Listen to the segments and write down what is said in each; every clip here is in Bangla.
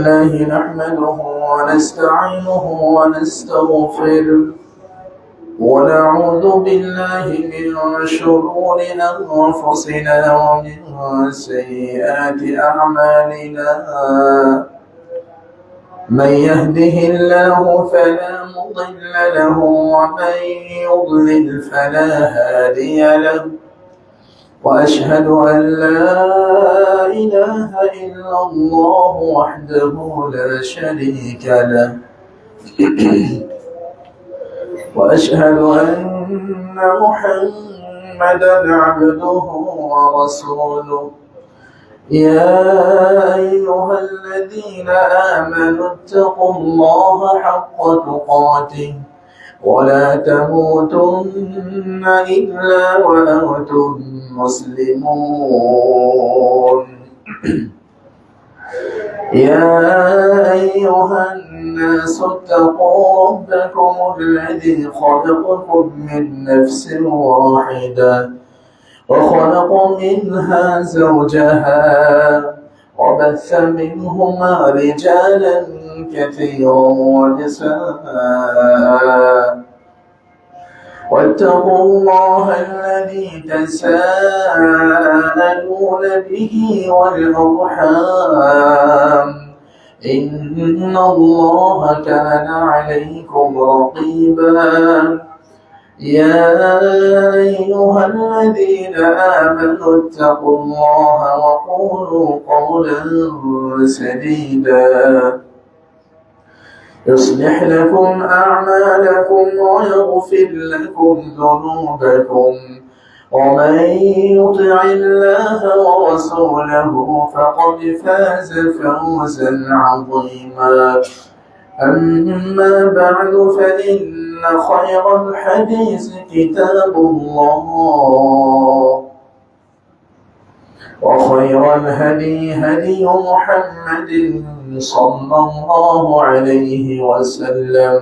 لله نحمده ونستعينه ونستغفره ونعوذ بالله من شرور أنفسنا ومن سيئات أعمالنا من يهده الله فلا مضل له ومن يضلل فلا هادي له وأشهد أن لا إله إلا الله وحده لا شريك له وأشهد أن محمدا عبده ورسوله يا أيها الذين آمنوا اتقوا الله حق تقاته ولا تموتن إلا وأنتم مسلمون يا أيها الناس اتقوا ربكم الذي خلقكم من نفس واحدة وخلق منها زوجها وبث منهما رجالا كثيرا ونساء واتقوا الله الذي تساءلون به والأرحام إن الله كان عليكم رقيبا يا أيها الذين آمنوا اتقوا الله وقولوا قولا سديدا يصلح لكم أعمالكم ويغفر لكم ذنوبكم ومن يطع الله ورسوله فقد فاز فوزا عظيما أما بعد فإن خير الحديث كتاب الله وخير الهدي هدي محمد صلى الله عليه وسلم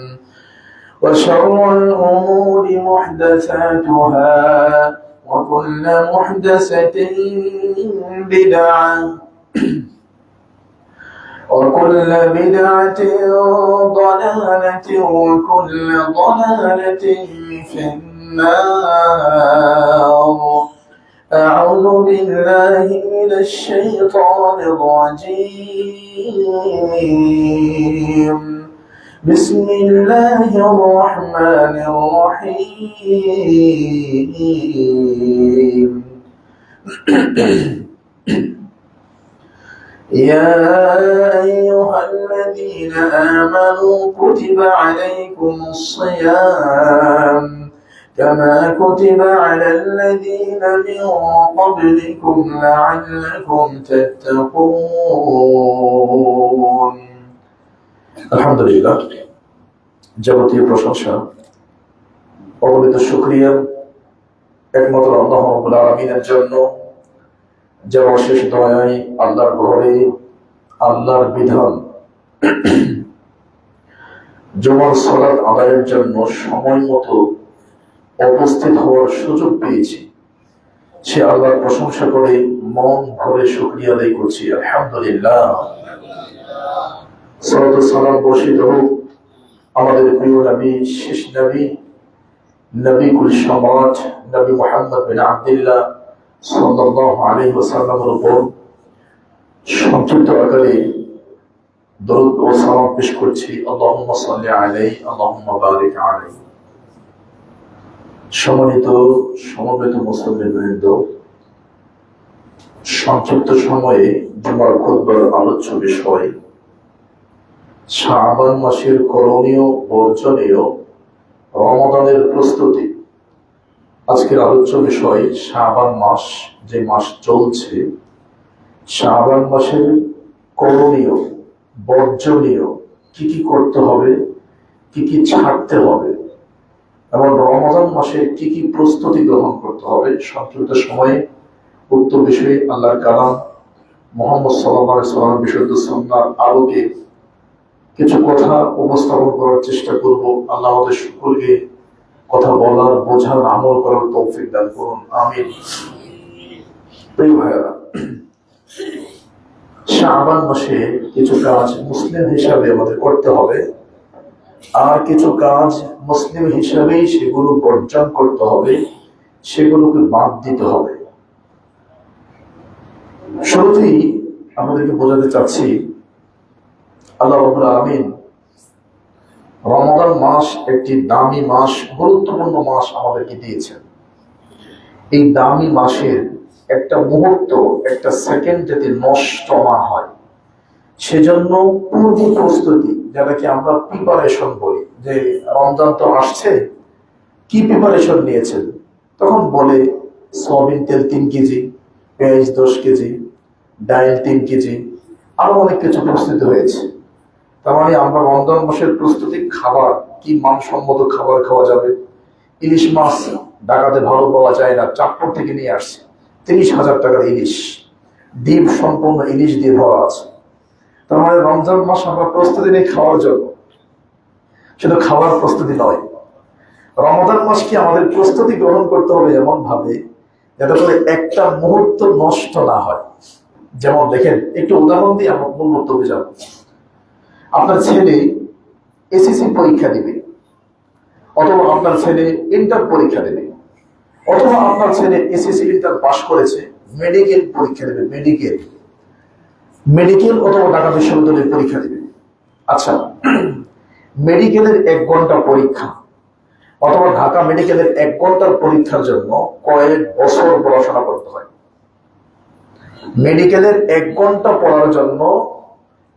وشر الأمور محدثاتها وكل محدثة بدعة وكل بدعة ضلالة وكل ضلالة في النار أعوذ بالله من الشيطان الرجيم بسم الله الرحمن الرحيم يا أيها الذين آمنوا كتب عليكم الصيام كما كتب على الذين من قبلكم لعلكم تتقون الحمد لله যাবতীয় প্রশংসা অগণিত শুকরিয়া একমাত্র আল্লাহ রাব্বুল আলামিনের জন্য, যার অশেষ দয়ায় আল্লাহর ঘরে আল্লাহর বিধান জুমার সালাত আদায়ের জন্য সময় মতো উপস্থিত হওয়ার সুযোগ পেয়েছি। সে আল্লাহর প্রশংসা করে মন ভরে শুকরিয়া আদায় করছি। আলহামদুলিল্লাহ। সালাত ও সালাম বর্ষিত হোক আমাদের প্রিয় নবী, শেষ নবী, নবী কুল সমাজ নবী মুহাম্মদ বিন আব্দুল্লাহ সাল্লাল্লাহু আলাইহি ওয়াসাল্লামের উপর। সংক্ষিপ্ত আকারে দরুদ ও সালাম পেশ করছি। আল্লাহুম্মা সাল্লি আলাইহি আল্লাহুম্মা বারিক আলাইহি। সম্মানিত সমবেত মুসলিমবৃন্দ, সংক্ষিপ্ত সময়ে জুমার খুতবার আলোচ্য বিষয় শাবান মাসের করণীয় বর্জনীয় রমাদানের প্রস্তুতি। আজকের আলোচ্য বিষয় শাবান মাস, যে মাস চলছে, শাবান মাসের করণীয় বর্জনীয় কি কি করতে হবে, কি কি ছাড়তে হবে এবং রমাদান মাসে কি কি প্রস্তুতি গ্রহণ করতে হবে। সংক্ষিপ্ত সময়ে উক্ত বিষয়ে আল্লাহর কালাম মুহাম্মদ সাল্লাল্লাহু আলাইহি ওয়াসাল্লাম বিশুদ্ধ সুন্নাহর আলোকে কিছু কথা উপস্থাপন করার চেষ্টা করব। আল্লাহ আমাদের সকলকে কথা বলার, বোঝার, আমল করার তৌফিক দান করুন, আমিন। প্রিয় ভাইয়েরা, শাবান মাসে কিছু কাজ মুসলিম হিসাবে আমাদের করতে হবে, আর কিছু কাজ মুসলিম হিসাবেই সেগুলো বর্জন করতে হবে, সেগুলোকে বাদ দিতে হবে। শুরুতেই আমাদেরকে বোঝাতে চাচ্ছি, আল্লাহ রাব্বুল আলামিন রমাদান মাস একটি দামি মাস, গুরুত্বপূর্ণ মাস আমাদেরকে দিয়েছেন। এই দামি মাসের একটা মুহূর্ত, একটা সেকেন্ড যাতে নষ্ট না হয়, সেজন্য পূর্ব প্রস্তুতি, যেটাকে আমরা প্রিপারেশন বলি, যে রমজান তো আসছে, কি প্রিপারেশন নিয়েছেন? তখন বলে সয়াবিন তেল 3 কেজি, পেঁয়াজ 10 কেজি, ডাল 3 কেজি, আরো অনেক কিছু প্রস্তুতি হয়েছে। তার মানে আমরা রমজান মাসের প্রস্তুতি, খাবার কি মানসম্মত খাবার খাওয়া যাবে। ইলিশ মাছ ঢাকাতে ভালো পাওয়া যায় না, চাঁদপুর থেকে নিয়ে আসছে 30,000 টাকার ইলিশ, ডিম সম্পূর্ণ ইলিশ দিয়ে ভরা আছে। তার মানে রমজান মাস আমরা প্রস্তুতি নেই খাওয়ার জন্য, শুধু খাওয়ার প্রস্তুতি নয়, রমজান মাসকে আমাদের প্রস্তুতি গ্রহণ করতে হবে এমন ভাবে যাতে করে একটা মুহূর্ত নষ্ট না হয়। যেমন দেখেন, একটু উদাহরণ দিয়ে আমরা মূল বক্তব্যে যাব। আপনার ছেলে এসএসসি পরীক্ষা দিবে, অথবা আপনার ছেলে ইন্টার পরীক্ষা দেবে, অথবা আপনার ছেলে এসএসসি ইন্টার পাস করেছে, মেডিকেল পরীক্ষা দেবে, মেডিকেল অথবা ঢাকা বিশ্ববিদ্যালয়ের পরীক্ষা দেবে। আচ্ছা, মেডিকেলের 1 ঘন্টা পরীক্ষা অথবা ঢাকা মেডিকেলের 1 ঘন্টার পরীক্ষার জন্য কয়েক বছর পড়াশোনা করতে হয়। মেডিকেলের 1 ঘন্টা পড়ার জন্য,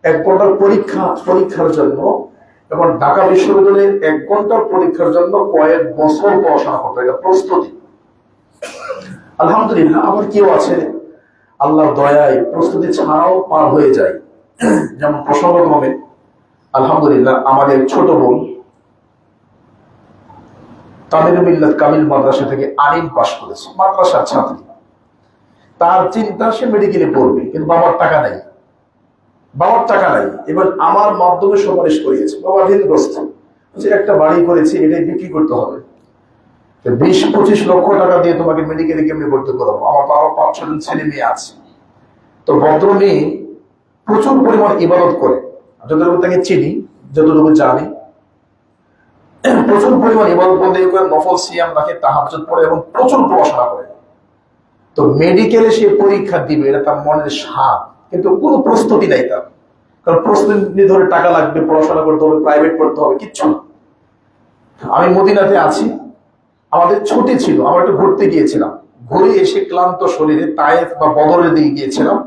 1 ঘন্টার পরীক্ষার জন্য, এবং ঢাকা বিশ্ববিদ্যালয়ের 1 ঘন্টার পরীক্ষার জন্য কয়েক বছর পড়াশোনা করতে হয়, প্রস্তুতি। আলহামদুলিল্লাহ, আবার কেউ আছে আল্লাহর দয়ায় প্রস্তুতি ছাড়াও পার হয়ে যায়। যেমন প্রসঙ্গক্রমে আলহামদুলিল্লাহ আমাদের ছোট বোন তামিরুল মিল্লাত কামিল মাদ্রাসা থেকে আইন পাশ করেছে, মাদ্রাসার ছাত্রী। তার চিন্তা সে মেডিকেলে পড়বে, কিন্তু বাবার টাকা নাই, এবার আমার মাধ্যমে সুপারিশ করিয়েছে। বাবা ঋণগ্রস্ত, একটা বাড়ি করেছি, এটাই বিক্রি করতে হবে, 20-25 লক্ষ টাকা দিয়ে তোমাকে মেডিকেলে কেমনি ভর্তি করাবো, আমার তো আরো 5-6 জন ছেলে মেয়ে আছে। তো ভদ্র মেয়ে প্রচুর পরিমাণ ইবাদত করে, যতটুকু তাকে চিনি, যতটুকু জানি, প্রচুর পরিমাণ ইবাদত বন্দেগী করে, নফল সিয়াম রাখে, তাহাজ্জুদ পড়ে এবং প্রচুর পড়াশোনা করে। তো মেডিকেলে সে পরীক্ষা দিবে, এটা তার মনের স্বাদ, কিন্তু কোনো প্রস্তুতি নাই তার। কারণ প্রস্তুতি ধরে টাকা লাগবে, পড়াশোনা করতে হবে, প্রাইভেট করতে হবে, কিচ্ছু না। আমি মদিনাতে আছি, আমাদের ছুটি ছিল, আমরা একটু ঘুরতে গিয়েছিলাম, ঘুরে এসে ক্লান্ত শরীরে তায়েফ বা বদরের দিকে গিয়েছিলাম,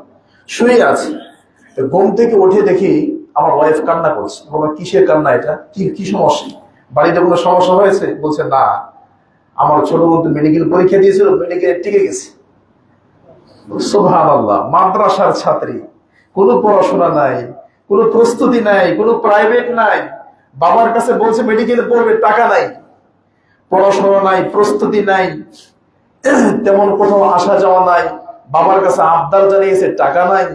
শুয়ে আছি। ঘুম থেকে উঠে দেখি আমার ওয়াইফ কান্না করছে। বললাম, কিসের কান্না এটা, কি সমস্যা, বাড়িতে কোনো সমস্যা হয়েছে? বলছে, না, আমার ছোট বোন তো মেডিকেল পরীক্ষা দিয়েছিল, মেডিকেলে টিকে গেছে। সুবহানাল্লাহ, মাদ্রাসার ছাত্রী, কোনো পড়াশোনা নাই, কোনো প্রস্তুতি নাই, কোনো প্রাইভেট নাই, বাবার কাছে বলছে মেডিকেলে পড়বে, টাকা নাই, পড়াশোনা নাই, প্রস্তুতি নাই, তেমন কোথাও আসা যাওয়া নাই, বাবার কাছে আবদার জানিয়েছে, টাকা নাই।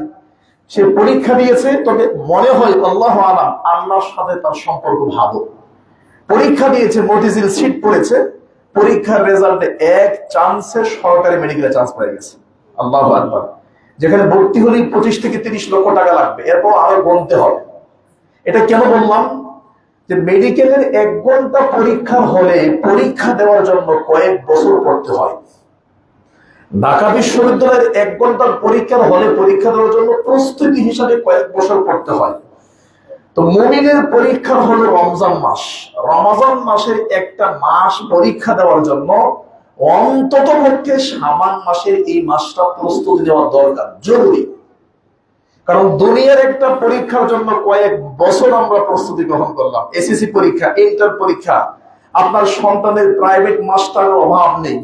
সে পরীক্ষা দিয়েছে, তবে মনে হয় আল্লাহু আলাম আল্লাহর সাথে তার সম্পর্ক ভালো। পরীক্ষা দিয়েছে, মতিঝিল সিট পড়েছে, পরীক্ষার রেজাল্টে 1 চান্সে সরকারি মেডিকেলে চান্স পেয়ে গেছে। আল্লাহু আকবার। যেখানে ভর্তি হলেই 25 থেকে 30 লক্ষ টাকা লাগবে, এরপর আরো গুনতে হবে। এটা কেন বললাম? যে মেডিকেলের 1 ঘন্টা পরীক্ষা হলে পরীক্ষা দেওয়ার জন্য কয়েক বছর পড়তে হয়। ঢাকা বিশ্ববিদ্যালয়ের 1 ঘন্টার পরীক্ষার হলে পরীক্ষা দেওয়ার জন্য প্রস্তুতি হিসাবে কয়েক বছর পড়তে হয়। তো মুমিনের পরীক্ষা হলো রমজান মাস। রমজান মাসের একটা মাস পরীক্ষা দেওয়ার জন্য অন্তত পক্ষে শাবান মাসের এই মাসটা প্রস্তুতি নেওয়া দরকার, জরুরি। কারণ দুনিয়ার একটা পরীক্ষার জন্য কয়েক বছর আমরা প্রস্তুতি গ্রহণ করলাম, এসএসসি পরীক্ষা, ইন্টার পরীক্ষা। আপনার সন্তানের প্রাইভেট মাস্টারের অভাব নেই,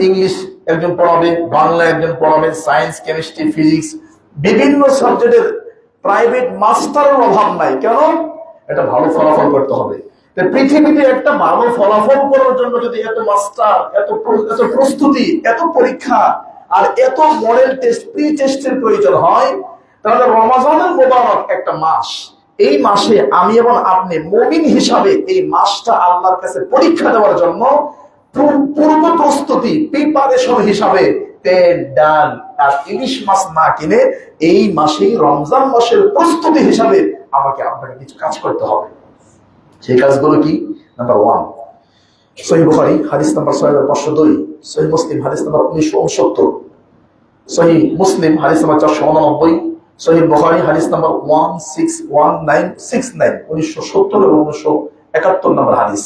ইংলিশ একজন পড়াবে, বাংলা একজন পড়াবে, সায়েন্স, কেমিস্ট্রি, ফিজিক্স, বিভিন্ন সাবজেক্টের প্রাইভেট মাস্টারের অভাব নাই। কেন? এটা ভালো ফলাফল করতে হবে। পৃথিবীতে একটা ভালো ফলাফল করার জন্য যদি এত মাস্টার, এত প্রস্তুতি, এত পরীক্ষা আর এত মডেল টেস্ট, প্রি টেস্টের প্রয়োজন হয়, তাহলে রমাজানের মোবারক একটা মাস, এই মাসে আমি এবং আপনি মুমিন হিসাবে এই মাসটা আল্লাহর কাছে পরীক্ষা দেওয়ার জন্য পূর্ব প্রস্তুতি, প্রিপারেশন হিসাবে তেল ডাল আর ইলিশ মাছ না কিনে এই মাসেই রমজান মাসের প্রস্তুতি হিসাবে আমাকে আপনাকে কিছু কাজ করতে হবে। সেই কাজগুলো কি? নাম্বার 1, সহিহ বুখারী হাদিস নাম্বার 6502, সহিহ মুসলিম হাদিস নাম্বার 1969, সহিহ মুসলিম হাদিস নাম্বার 489, সহিহ বুখারী হাদিস নাম্বার 161969, 1970 এবং 1971 নম্বর হাদিস,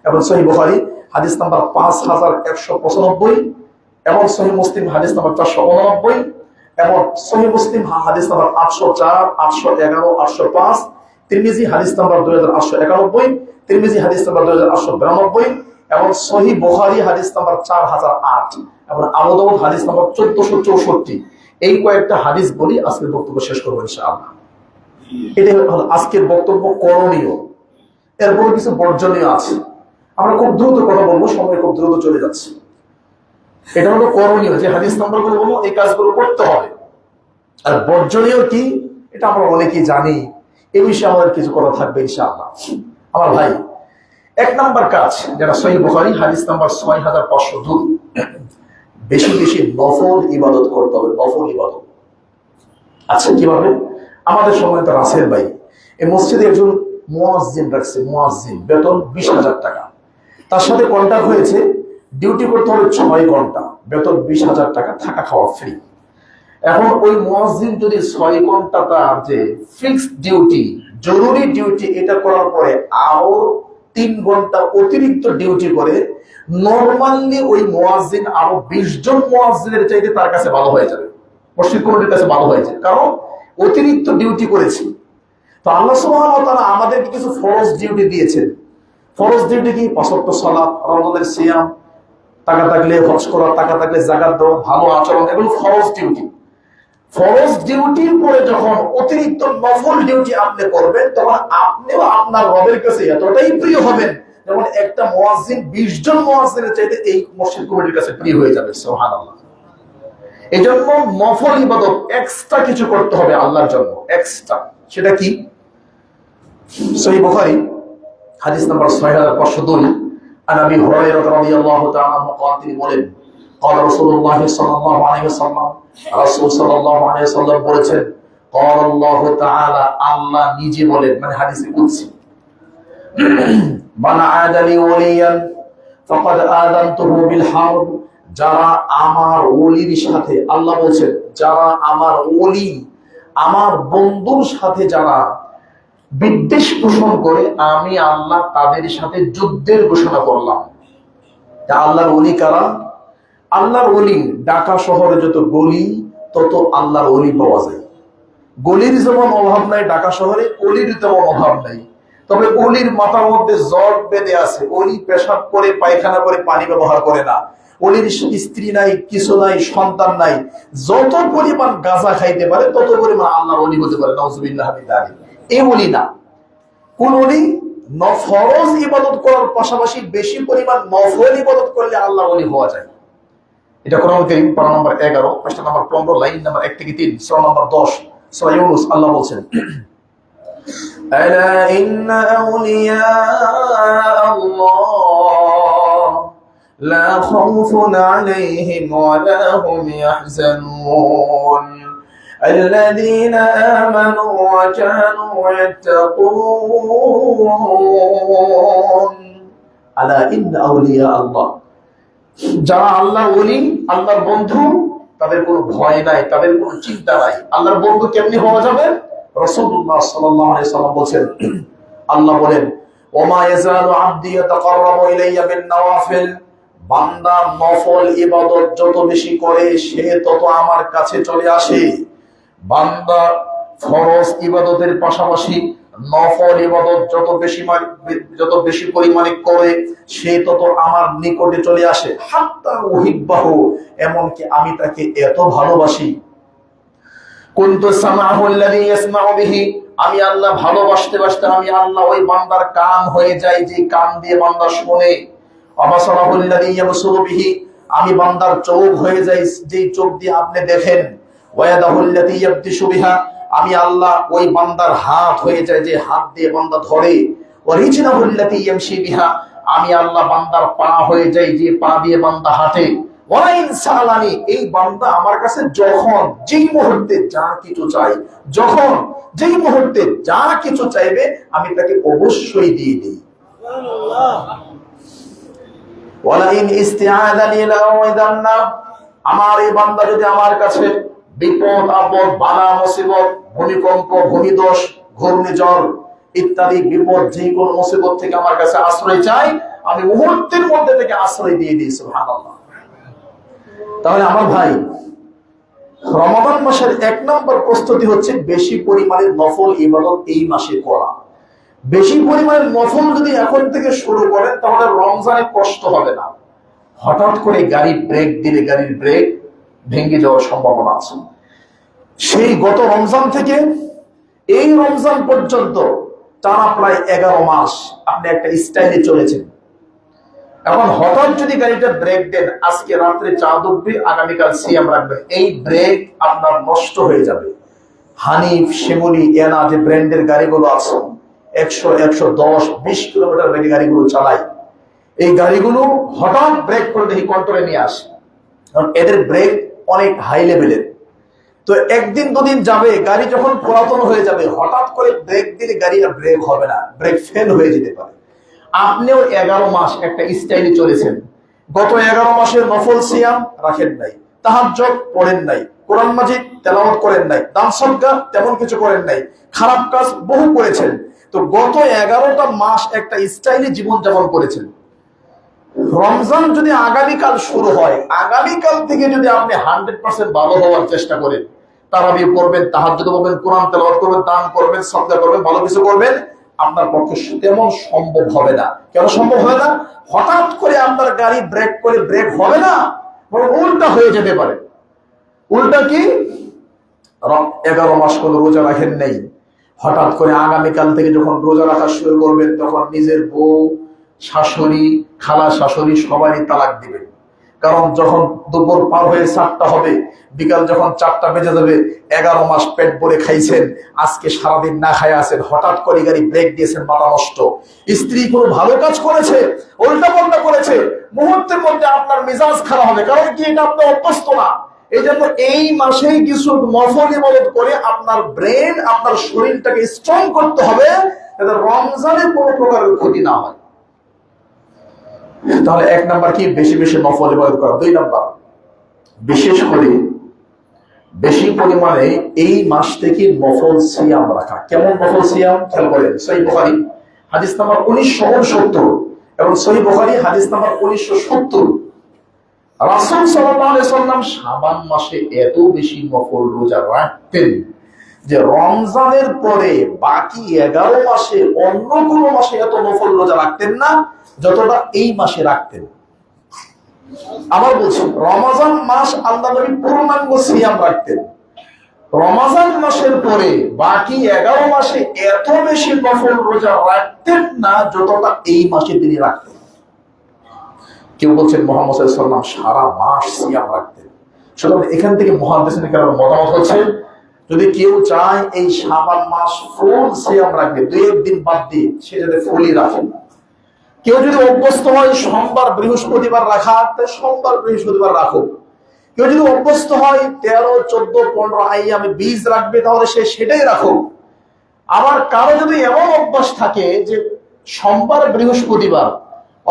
এবং সহিহ বুখারী হাদিস নাম্বার 5195 এবং সহিহ মুসলিম হাদিস নাম্বার 489 এবং সহিহ মুসলিম হাদিস নাম্বার 804, 811, 805, তিরমিজি হাদিস নাম্বার 2891, তিরমিজি হাদিস নাম্বার 2892 এবং সহিহ বুখারী হাদিস নাম্বার 4008 এবং আবু দাউদ হাদিস নাম্বার 1464। এই কয়েকটা হাদিস বলি আজকের বক্তব্য শেষ করবো ইনশাআল্লাহ। এটা হলো আজকের বক্তব্য করণীয়, এরপর কিছু বর্জনীয় আছে। আমরা খুব দ্রুত কথা বলবো, সময় খুব দ্রুত চলে যাচ্ছে। এটা হলো করণীয়, যে হাদিস নাম্বারগুলো বলবো এই কাজগুলো করতে হবে। আর বর্জনীয় কি, এটা আমরা অনেকেই জানি, এই বিষয়ে আমাদের কিছু কথা থাকবে ইনশাআল্লাহ। আমার ভাই, 1 নাম্বার কাজ যেটা সহিহ বুখারী হাদিস নাম্বার 6502, বেশি বেশি নফল ইবাদত করতে হবে। নফল ইবাদত আচ্ছা কিভাবে? আমাদের সময় তো রাসেল ভাই এই মসজিদে একজন মুয়াজ্জিন রাখছে, মুয়াজ্জিন, বেতন 20,000 টাকা। তার সাথে কন্ট্রাক্ট হয়েছে ডিউটি করতে হবে 6 ঘন্টা, বেতন 20,000 টাকা, থাকা খাওয়া ফ্রি। এখন ওই মুয়াজ্জিন যদি 6 ঘন্টা তার যে ফিক্সড ডিউটি, জরুরি ডিউটি, এটা করার পরে আরো 3 ঘন্টা অতিরিক্ত ডিউটি করে, নরমালি ওই মুয়াজ্জিন আরো 20 জন মুয়াজ্জিনের চাইতে তার কাছে ভালো হয়ে যাবে, মসজিদ কমিটির কাছে ভালো হয়েছে, কারণ অতিরিক্ত ডিউটি করেছি। তো আল্লাহ সুবহানাহু ওয়া তাআলা আমাদেরকে কিছু ফরজ ডিউটি দিয়েছেন। ফরজ ডিউটি কি? 5 ওয়াক্ত সালাত, রমজানের সিয়াম, টাকা থাকলে হজ করা, টাকা থাকলে যাকাত দেওয়া, ভালো আচরণ, এগুলো ফরজ ডিউটি। ফরজ ডিউটির পরে যখন অতিরিক্ত নফল ডিউটি আপনি করবেন, তখন আপনিও আপনার রবের কাছে এতটাই প্রিয় হবেন যেমন একটা মুয়াজ্জিন 20 জন মুয়াজ্জিনের চাইতে এই মসজিদ কমিটির কাছে প্রিয় হয়ে যাবে। সুবহানাল্লাহ। এই জন্য নফল ইবাদত এক্সট্রা কিছু করতে হবে আল্লাহর জন্য, এক্সট্রা। সেটা কি? সহিহ বুখারী হাদিস নাম্বার 6502, আন আবি হুরায়রা রাদিয়াল্লাহু তাআলা আনহু قال, তিনি বলেন, قال রাসূলুল্লাহ সাল্লাল্লাহু আলাইহি ওয়াসাল্লাম, রাসূল সাল্লাল্লাহু আলাইহি ওয়াসাল্লাম বলেছেন, قال আল্লাহ তাআলা, আল্লাহ নিজে বলেন, মানে হাদিসে কুদসি, মান আদালি ওয়ালিয়ান ফাকাদ আযানতুহু বিল হারব, যারা আমার ওলির সাথে, আল্লাহ বলছেন, যারা আমার ওলি, আমার বন্ধুর সাথে যারা বিদ্বেষ পোষণ করে, আমি আল্লাহ তাদের সাথে যুদ্ধের ঘোষণা করলাম। আল্লাহর ওলি কারা? আল্লাহর ওলি, ঢাকা শহরে যত গলি তত আল্লাহর ওলি পাওয়া যায়। গলির যেমন অভাব নাই ঢাকা শহরে, অলির তেমন অভাব নাই। তবে অলির মাথার মধ্যে জট বেঁধে আছে, অলি পেশাব করে, পায়খানা করে, পানি ব্যবহার করে না। অলির স্ত্রী নাই, কিছু নাই, সন্তান নাই। যত পরিমাণ গাঁজা খাইতে পারে তত পরিমাণ আল্লাহর ওলি হতে পারে। নাউজুবিল্লাহ মিন যালিক। এই ওলি না। কোন ওলি? ফরজ ইবাদত করার পাশাপাশি বেশি পরিমাণ নফল ইবাদত করলে আল্লাহর ওলি হওয়া যায়। এটা কোরআন কারীম পারা নাম্বার 11, পৃষ্ঠা নাম্বার 15, লাইন নাম্বার 1 থেকে 3, সূরা নাম্বার 10, সূরা ইউনূস। আল্লাহ বলছেন, আলা ইন্না আউলিয়া আল্লাহ লা খাউফুন আলাইহিম ওয়া লা হুম ইয়াহজানুন الذين آمنوا وكانوا يتقون ألا إن أولياء الله, যারা আল্লাহর ওলি, আল্লাহর বন্ধু, তাদের কোনো ভয় নাই, তাদের কোনো চিন্তা নাই। আল্লাহর বন্ধু কেমনি হওয়া যাবে? রাসূলুল্লাহ সাল্লাল্লাহু আলাইহি ওয়াসাল্লাম বলেন, আল্লাহ বলেন, ওমা ইয়াজালু আবদি ইয়াতাকাররাবু ইলাইয়া বিন নওয়াফিল, বান্দা নফল ইবাদত যত বেশি করে সে তত আমার কাছে চলে আসে। বান্দা ফরজ ইবাদতের পাশাপাশি নফল ইবাদত যত বেশি পরিমাণে করে সে তত আমার নিকটে চলে আসে। হাত্তা উহিব্বাহু, এমনকি আমি তাকে এত ভালোবাসি। কুনতু সামাহু আল্লাযী ইয়াসমাউ বিহি, আমি আল্লাহ ভালোবাসতে বাসতে আমি আল্লাহ ওই বান্দার কান হয়ে যাই, যে কান দিয়ে বান্দা শুনে। আবাসারাহু আল্লাযী ইয়াবসুরু বিহি, আমি বান্দার চোখ হয়ে যাই, যে চোখ দিয়ে আপনি দেখেন। ওয়ায়াদাহু আল্লাতী ইয়াবতিশু বিহা, আমি আল্লাহ ওই বান্দার হাত হয়ে যায়, যে হাত দিয়ে বান্দা ধরে। ওয়ারিজলাহু আল্লাতী ইয়ামশি বিহা, আমি আল্লাহ বান্দার পা হয়ে যাই, যে পা দিয়ে বান্দা হাঁটে। ওয়ালাইন সালানি, এই বান্দা আমার কাছে যখন যেই মুহূর্তে যা কিছু চাই, যখন যেই মুহূর্তে যা কিছু চাইবে আমি তাকে অবশ্যই দিয়ে দিই। ওয়ালাইন ইস্তিআযানি লাউইদান্না, আমার এই বান্দা যদি আমার কাছে বিপদ আপদ বালা মুসিবত ভূমিকম্প ভূমিধস ঘূর্ণিঝড় ইত্যাদি বিপদ যে কোনো মুসিবত থেকে আমার কাছে আশ্রয় চাই, আমি মুহূর্তের মধ্যে থেকে আশ্রয় দিয়ে দিই। সুবহানাল্লাহ। তাহলে আমার ভাই, রমাদান মাসের 1 নম্বর প্রস্তুতি হচ্ছে বেশি পরিমাণে নফল ইবাদত এই মাসে করা। বেশি পরিমাণে নফল যদি এখন থেকে শুরু করেন তাহলে রমজানে কষ্ট হবে না। হঠাৎ করে গাড়ি ব্রেক দিলে গাড়ির ব্রেক ভেঙে যাওয়ার সম্ভাবনা আছে। সেই গত রমজান থেকে এই রমজান পর্যন্ত টানা প্রায় 11 মাস আপনি একটা স্টাইলে চলেছেন। এখন হঠাৎ যদি গাড়িটা ব্রেক দেন, আজকে রাত্রে চাঁদ উঠবে, আগামীকাল সিয়াম রাখবেন, এই ব্রেক আপনার নষ্ট হয়ে যাবে। হানিফ, শিমুলি, এনা যে ব্র্যান্ডের গাড়িগুলো আছে 100, 110, 20 কিলোমিটার বেগে গাড়িগুলো চালায়, এই গাড়িগুলো হঠাৎ ব্রেক করে দেখি কন্ট্রোলে নিয়ে আসে, কারণ এদের ব্রেক অনেক হাই লেভেলের। তো একদিন দুদিন যাবে, গাড়ি যখন পুরাতন হয়ে যাবে, হঠাৎ করে ব্রেক দিলে গাড়ি আর ব্রেক হবে না, ব্রেক ফেল হয়ে যেতে পারে। আপনিও 11 মাস একটা স্টাইলে চলেছেন। গত 11 মাসের নফল সিয়াম রাখেন নাই, তাহাজ্জুদ পড়েন নাই, কোরআন মাজিদ তেলাওয়াত করেন নাই, দান সদকা তেমন কিছু করেন নাই, খারাপ কাজ বহু করেছেন। তো গত 11টা মাস একটা স্টাইলে জীবন যাপন করেছেন। রমজান যদি আগামীকাল শুরু হয়, আগামীকাল থেকে যদি আপনি 100% ভালো হওয়ার চেষ্টা করেন, তারাবি পড়বেন, তাহাজ্জুদ পড়বেন, কোরআন তেলাওয়াত করবেন, দান করবেন, সদকা করবেন, ভালো কিছু করবেন, আপনার পক্ষে তেমন সম্ভব হবে না। কেন সম্ভব হবে না? হঠাৎ করে আপনার গাড়ি ব্রেক করে ব্রেক হবে না, বরং উল্টা হয়ে যেতে পারে। উল্টা কি? 11 মাস কোন রোজা রাখেন নেই, হঠাৎ করে আগামীকাল থেকে যখন রোজা রাখা শুরু করবেন, তখন নিজের বউ, শাশুড়ি, খালা শাশুড়ি সবারই তালাক দিবেন। কারণ যখন দুপুর পার হয়ে 4টা হবে, বিকাল যখন 4টা বেজে যাবে, 11 মাস পেট ভরে খাইছেন, আজকে সারাদিন না খায় আছেন, হঠাৎ করে গাড়ি ব্রেক দিয়েছেন, মাথা নষ্ট। স্ত্রী কোনো ভালো কাজ করেছে, উল্টা পাল্টা করেছে, মুহূর্তের মধ্যে আপনার মেজাজ খারাপ হবে। কারণ কি? এটা আপনি অভ্যস্ত না। এই জন্য এই মাসেই কিছু নফল ইবাদত করে আপনার ব্রেন, আপনার শরীরটাকে স্ট্রং করতে হবে, যাতে রমজানে কোনো প্রকারের ক্ষতি না হয়। তাহলে 1 নাম্বার কি? বেশি বেশি নফল ইবাদত করা। 2 নাম্বার, বিশেষ করে বেশি পরিমাণে এই মাস থেকে নফল সিয়াম রাখা। কেমন নফল সিয়াম? খেয়াল করেন, সহিহ বুখারী হাদিস নাম্বার 1969 এবং সহিহ বুখারী হাদিস নাম্বার 1970। রাসূল সাল্লাল্লাহু আলাইহি ওয়াসাল্লাম শাবান মাসে এত বেশি নফল রোজা রাখতেন যে রমজানের পরে বাকি 11 মাসে অন্য কোনো মাসে এত নফল রোজা রাখতেন না যতটা এই মাসে রাখতেন। আবার বলছি, রমজান মাস আল্লাহ নবী পূর্ণাঙ্গ সিয়াম রাখতেন। রমজান মাসের পরে বাকি 11 মাসে এত বেশি নফল রোজা রাখতেন না যতটা এই মাসে তিনি রাখতেন। কেউ বলছেন মুহাম্মদ সাল্লাল্লাহু আলাইহি ওয়াসাল্লাম সারা মাস সিয়াম রাখতেন। সুতরাং এখান থেকে মুহাদ্দিসিন কেরামের মতামত হচ্ছে, যদি কেউ চায় এই শাবান মাস ফুল সিয়াম রাখবে, 2-1 দিন বাদ দিয়ে, সে যাতে ফুলই রাখে। কেউ যদি অভ্যস্ত হয় সোমবার বৃহস্পতিবার রাখা, সোমবার বৃহস্পতিবার রাখো। কেউ যদি অভ্যস্ত হয় 13, 14, 15 আইয়ামে 20 রাখবে, তাহলে সে সেটাই রাখো। আবার কারো যদি এমন অভ্যাস থাকে যে সোমবার বৃহস্পতিবার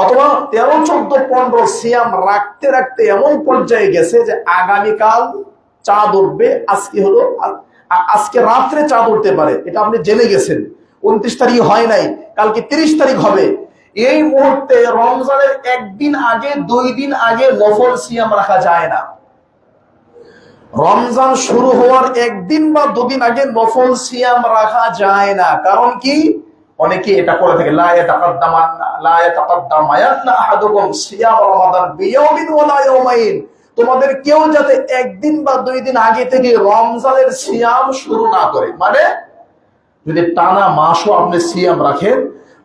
অথবা 13, 14, 15 সিয়াম রাখতে রাখতে এমন পর্যায়ে গেছে যে আগামীকাল চাঁদ উঠবে, আজকে রাত্রে চাঁদ উঠতে পারে, এটা আপনি জেনে গেছেন, 29 তারিখ হয় নাই, কালকে 30 তারিখ হবে, এই মুহূর্তে রমজানের 1 দিন আগে 2 দিন আগে নফল সিয়াম রাখা যায় না। রমজান শুরু হওয়ার 1 দিন বা 2 দিন আগে নফল সিয়াম রাখা যায় না। কারণ কি? অনেকে এটা করে থাকে, লা ইয়াতাকাদ্দামায়ান্না আহাদুকুম সিয়াম রমাদান বিয়াউমিন ওয়ালা ইয়াউমাইন, তোমাদের কেউ যাতে 1 দিন বা 2 দিন আগে থেকে রমজানের সিয়াম শুরু না করে। মানে যদি টানা মাসও আপনি সিয়াম রাখেন,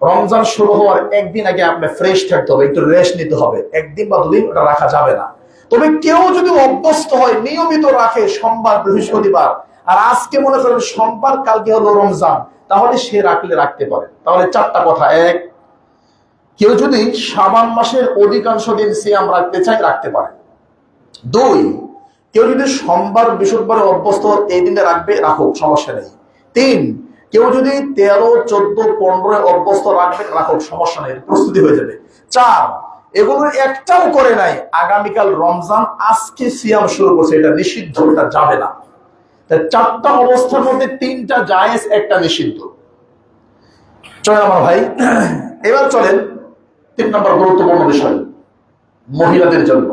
রমজান শুরু হওয়ার 1 দিন আগে আপনি ফ্রেশ থাকতে হবে, একটু রেস্ট নিতে হবে। 1 দিন বা 2 দিন ওটা রাখা যাবে না। তবে কেউ যদি অভ্যস্ত হয়, নিয়মিত রাখে সোমবার বৃহস্পতিবার, আর আজকে মনে করেন সোমবার, কালকে হলো রমজান, তাহলে সে রাখতে পারে। তাহলে 4টা কথা। 1, কেউ যদি শাবান মাসের অধিকাংশ দিন সিয়াম রাখতে চায় রাখতে পারে। 2, কেউ যদি সোমবার বৃহস্পতিবারে অভ্যস্ত এই দিনে রাখবে, রাখুক, সমস্যা নেই। 3, কেউ যদি 13, 14, 15 অভ্যস্ত রাখবে, রাখুক, সমস্যা নেই, প্রস্তুতি হয়ে যাবে। 4, এগুলো একটাও করে নাই, আগামীকাল রমজান, আজকে সিয়াম শুরু করছে, এটা নিষিদ্ধ, এটা যাবে না। তাই 4টা অবস্থার মধ্যে 3টা জায়েজ, একটা নিষিদ্ধ। চলেন আমার ভাই, এবার চলেন 3 নম্বর গুরুত্বপূর্ণ বিষয় মহিলাদের জন্য।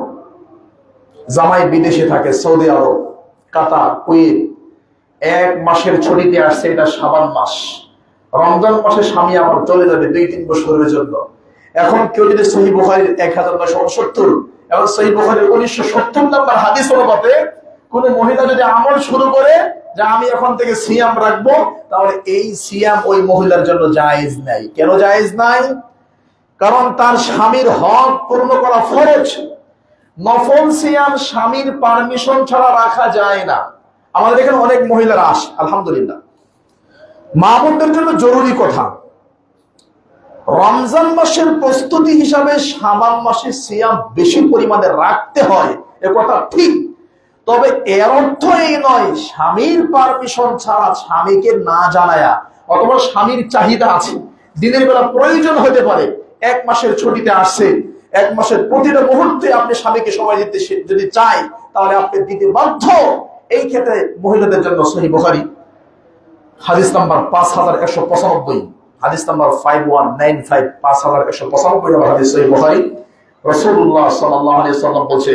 জামাই বিদেশে থাকে, সৌদি আরব, কাতার, কুয়েত, 1 মাসের ছুটিতে আসছে, এটা শাবান মাস। রমজান মাসে স্বামী আমার চলে যাবে 2-3 বছরের জন্য। এখন কেউ যদি সহিহ বুখারীর 1969 এবং সহিহ বুখারীর 1970 নম্বর হাদিস অনুপাতে কোন মহিলা যদি আমল শুরু করে যে আমি এখন থেকে সিয়াম রাখবো, তাহলে এই সিয়াম ওই মহিলার জন্য জায়েজ নাই। কেন জায়েজ নাই? কারণ তার স্বামীর হক পূর্ণ করা ফরজ। নফল সিয়াম স্বামীর পারমিশন ছাড়া রাখা যায় না। আমাদের এখানে অনেক মহিলারা আসে, আলহামদুলিল্লাহ। মা বোনদের জন্য জরুরি কথা, রমজান মাসের প্রস্তুতি হিসাবে শাবান মাসে সিয়াম বেশি পরিমাণে রাখতে হয়, এ কথা ঠিক। তবে এর অর্থ এই নয় স্বামীর পারমিশন ছাড়া, স্বামীকে না জানায়া, অথবা স্বামীর চাহিদা আছে, দিনের বেলা প্রয়োজন হতে পারে, 1 মাসের ছুটিতে আসছে, 1 মাসের প্রতিটা মুহূর্তে আপনি স্বামীকে সময় দিতে যদি চাই, তাহলে আপনি দিতে বাধ্য। এই ক্ষেত্রে মহিলাদের জন্য সহিহ বুখারী হাদিস নাম্বার 5195, হাদিস নাম্বার 5195, 5195 নম্বর হাদিস সহিহ বুখারী। রাসূলুল্লাহ সাল্লাল্লাহু আলাইহি ওয়াসাল্লাম বলছে,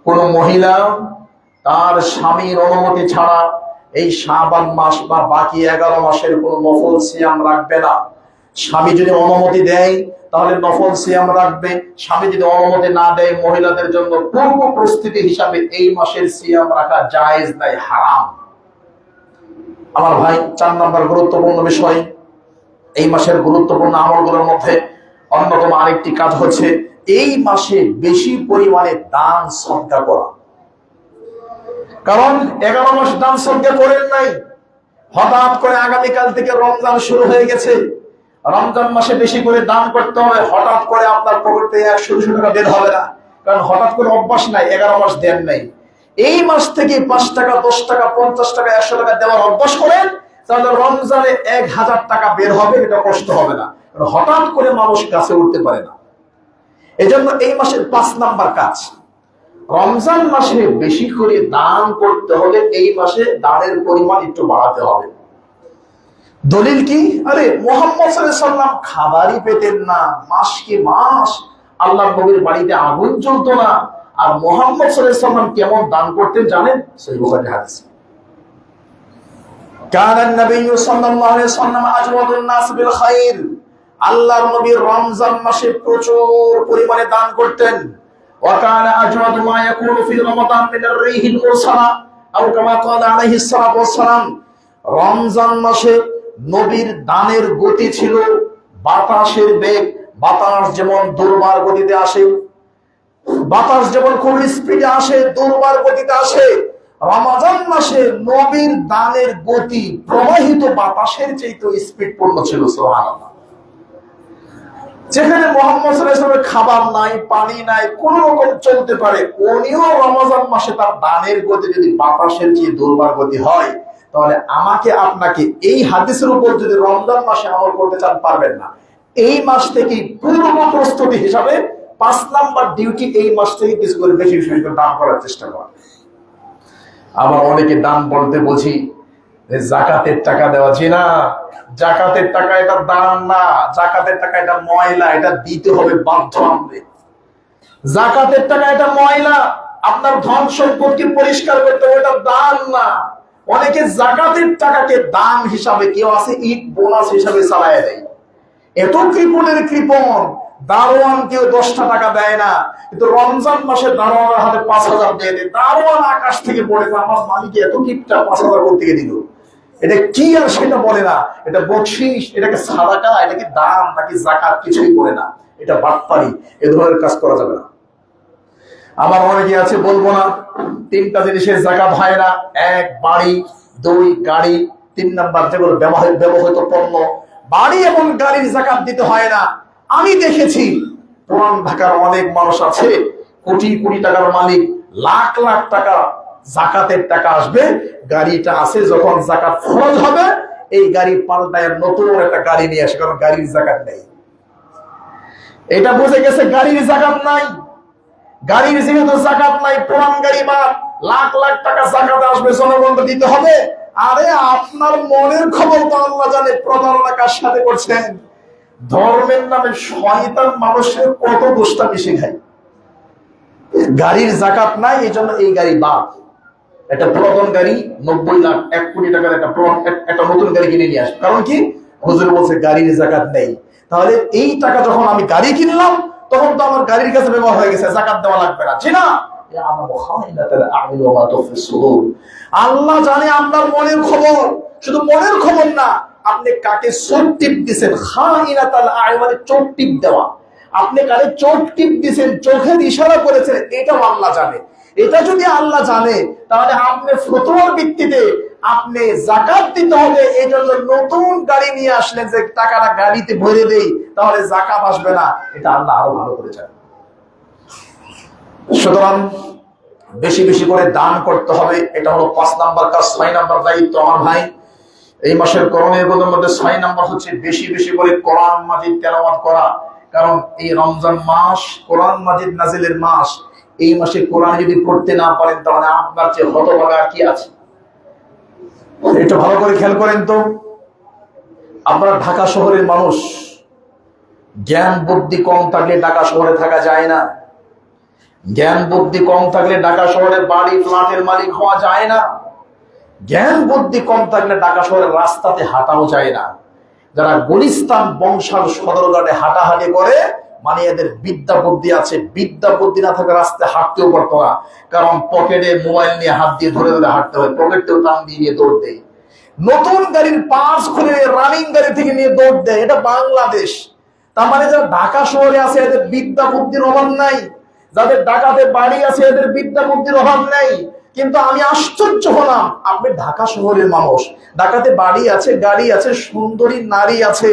কোন মহিলা তার স্বামীর অনুমতি ছাড়া এই শাবান মাস বা বাকি 11 মাসের কোন নফল সিয়াম রাখবে না। স্বামী যদি অনুমতি দেয় তাহলে নফল সিয়াম রাখবে, স্বামী যদি অনুমতি না দেয় মহিলাদের জন্য পূর্ব প্রস্তুতি হিসাবে এই মাসের সিয়াম রাখা জায়েজ নাই, হারাম। আমার ভাই, 4 নম্বর গুরুত্বপূর্ণ বিষয়, এই মাসের গুরুত্বপূর্ণ আমলগুলোর মধ্যে অন্যতম আরেকটি কাজ হচ্ছে এই মাসে বেশি পরিমাণে দান সদকা করা। কারণ 11 মাস দান সদকা করেন নাই, হঠাৎ করে আগামীকাল থেকে রমজান শুরু হয়ে গেছে, রমজান মাসে বেশি করে দান করতে হবে, হঠাৎ করে আপনার পকেট থেকে 100-200 টাকা বের হবে না, কারণ হঠাৎ করে অভ্যাস নাই, 11 মাস দেন নাই। এই মাস থেকে 5 টাকা, 10 টাকা, 50 টাকা, 100 টাকা দেওয়ার অভ্যাস করেন, তাহলে রমজানে 1000 টাকা বের হবে, এটা কষ্ট হবে না, কারণ হঠাৎ করে মানুষ কাছে উঠতে পারে না। এজন্য এই মাসের 5 নাম্বার কাজ, রমজান মাসে বেশি করে দান করতে হলে এই মাসে দানের পরিমাণ একটু বাড়াতে হবে। দলিল কি? আরে মুহাম্মদ সাল্লাল্লাহু আলাইহি ওয়াসাল্লাম খাবারই পেতেন না, মাস কি মাস আল্লাহর নবীর বাড়িতে আগুন জ্বলতো না, আর মুহাম্মদ সাল্লাল্লাহু আলাইহি ওয়াসাল্লাম কেমন দান করতেন জানেন? সহিহ বুখারীর হাদিস, কানান নবিয়্যু সাল্লাল্লাহু আলাইহি ওয়াসাল্লাম আজওয়াদুন নাস বিল খাইর, আল্লাহর নবী রমজান মাসে প্রচুর পরিমাণে দান করতেন। ওয়া কানা আজওয়াদু মা ইয়াকুনু ফি রমাদান মিন আর-রিহিল মুরসালা আও কামা ক্বালা আলাইহিস সালাতু ওয়াস সালাম, রমজান মাসে নবীর দানের গতি ছিল বাতাসের বেগ। বাতাস যেমন দুর্বার গতিতে আসে, বাতাস যেমন খুব স্পিডে আসে, দুর্বার গতিতে আসে, রমজান মাসে নবীর দানের গতি প্রবাহিত বাতাসের চেয়ে স্পিড পূর্ণ ছিল। সুবহানাল্লাহ। যেখানে মুহাম্মদ সাল্লাল্লাহু আলাইহি ওয়াসাল্লামের খাবার নাই, পানি নাই, কোন রকম চলতে পারে, উনিও রমজান মাসে তার দানের গতি যদি বাতাসের চেয়ে দুর্বার গতি হয়, তাহলে আমাকে আপনাকে এই হাদিসের উপর যদি রমজান মাসে আমল করতে চান, পারবেন না। এই মাস থেকে পূর্ব প্রস্তুতি হিসাবে 5 নাম্বার ডিউটি, এই মাস থেকে কিছু করে বেশি বেশি করে দান করার চেষ্টা করা। আবার অনেকে দান বলতে বুঝি জাকাতের টাকা দেওয়া, জি না, জাকাতের টাকা এটা দান না, জাকাতের টাকা এটা ময়লা, এটা দিতে হবে বাধ্য আমাদের। জাকাতের টাকা এটা ময়লা, আপনার ধন সম্পদকে পরিষ্কার করতে হবে, এটা দান না। অনেকে জাকাতের টাকাকে দান হিসাবে, কেউ আছে ঈদ বোনাস হিসাবে চালায় দেয়। এত কৃপণের কৃপণ, দারোয়ান কেউ 10টা টাকা দেয় না, কিন্তু রমজান মাসে দারোয়ানের হাতে 5000 দিয়ে দেয়। দারোয়ান আকাশ থেকে পড়ে, আমার মালিক এত কিপটা, 5000 কোথা থেকে দিল, এটা কি আর সেটা বলে না, এটা বকশিশ, এটাকে সাদাকা, এটাকে দান নাকি জাকাত, কিছুই বলে না, এটা বাটপারি। এ ধরনের কাজ করা যাবে না। আবার অনেকে আছে বলবো না, 3টা জিনিসের যাকাত হয় না, 1 বাড়ি, 2 গাড়ি, 3 নাম্বার যেগুলো ব্যবহৃত পণ্য, বাড়ি এবং গাড়ির যাকাত দিতে হয় না। আমি দেখেছি পুরান ঢাকার অনেক মানুষ আছে, কোটি কোটি টাকার মালিক, লাখ লাখ টাকা জাকাতের টাকা আসবে, গাড়িটা আছে, যখন জাকাত ফরজ হবে এই গাড়ি পাল্টায় নতুন একটা গাড়ি নিয়ে আসে, কারণ গাড়ির জাকাত নেই। এটা বুঝে গেছে গাড়ির জাকাত নাই, গাড়ির যেহেতু জাকাত নাই, পুরান গাড়ি বাদ, লাখ লাখ টাকা জাকাত আসবে, জনগণকে দিতে হবে। আরে আপনার মনের খবর তো আল্লাহ জানে প্রতারণা কার সাথে করছেন। ধর্মের নামে শয়তান মানুষের কত দুষ্টামি শেখায়। গাড়ির জাকাত নাই, এই জন্য এই গাড়ি বাদ। একটা পুরাতন গাড়ি 90 লাখ 1 কোটি টাকার একটা নতুন গাড়ি কিনে নিয়ে আসে, কারণ কি হুজুর বলছে গাড়ির জাকাত নেই। তাহলে এই টাকা যখন আমি গাড়ি কিনলাম তখন তো আমার গাড়ির কাছে ব্যবহার হয়ে গেছে, জাকাত দেওয়া লাগবে না, ঠিক না? আল্লাহ জানে আপনার মনের খবর, শুধু মনের খবর না, আপনি কাকে চোখ টিপ দিচ্ছেন, খাইনাতাল আয়মানে চোখ টিপ দেওয়া, আপনি কারে চোখ টিপ দিচ্ছেন, চোখের ইশারা করেছেন, এটাও আল্লাহ জানে। এটা যদি আল্লাহ জানে তাহলে আপনি ফতোয়ার ভিত্তিতে আপনি যাকাত দিতে হবে, এই জন্য নতুন গাড়ি নিয়ে আসলেন যে টাকাটা গাড়িতে ভরে দেই তাহলে যাকাত আসবে না, এটা আল্লাহ আরো ভালো করে জানে। সুতরাং বেশি বেশি করে দান করতে হবে, এটা হলো 5 নাম্বার কাজ। 6 নাম্বার দায়িত্ব আমার ভাই, এই মাসের করণীয় মধ্যে 6 নাম্বার হচ্ছে বেশি বেশি করে কোরআন মাজিদ তেলাওয়াত করা। কারণ এই রমজান মাস কোরআন মাজিদ নাজিলের মাস, এই মাসে কোরআন যদি পড়তে না পারেন তাহলে আপনার চেয়ে হতভাগা কি আছে? এটা ভালো করে খেয়াল করেন তো। আপনারা ঢাকা শহরের মানুষ, জ্ঞান বুদ্ধি কম থাকলে ঢাকা শহরে থাকা যায় না। জ্ঞান বুদ্ধি কম থাকলে ঢাকা শহরে বাড়ি ফ্ল্যাটের মালিক হওয়া যায় না। জ্ঞান বুদ্ধি কম থাকলে ঢাকা শহরের রাস্তাতে হাঁটাও যায় না। যারা গুলিস্তান বংশাল সদরঘাটে হাঁটাহাঁটি করে, মানে এদের বিদ্যা বুদ্ধি আছে। বিদ্যা বুদ্ধি না থাকলে রাস্তায় হাঁটতেও পারতো না, কারণ পকেটে মোবাইল নিয়ে হাত দিয়ে ধরে ধরে হাঁটতে হয়, পকেটেও টান দিয়ে দৌড় দেয়, নতুন গাড়ির পার্স খুলে রানিং গাড়ি থেকে নিয়ে দৌড় দেয়। এটা বাংলাদেশ। তার মানে যারা ঢাকা শহরে আছে এদের বিদ্যা বুদ্ধির অভাব নাই, যাদের ঢাকাতে বাড়ি আছে এদের বিদ্যা বুদ্ধির অভাব নাই। কিন্তু আমি আশ্চর্য হলাম, আপনি ঢাকা শহরের মানুষ, ঢাকাতে বাড়ি আছে, গাড়ি আছে, সুন্দরী নারী আছে,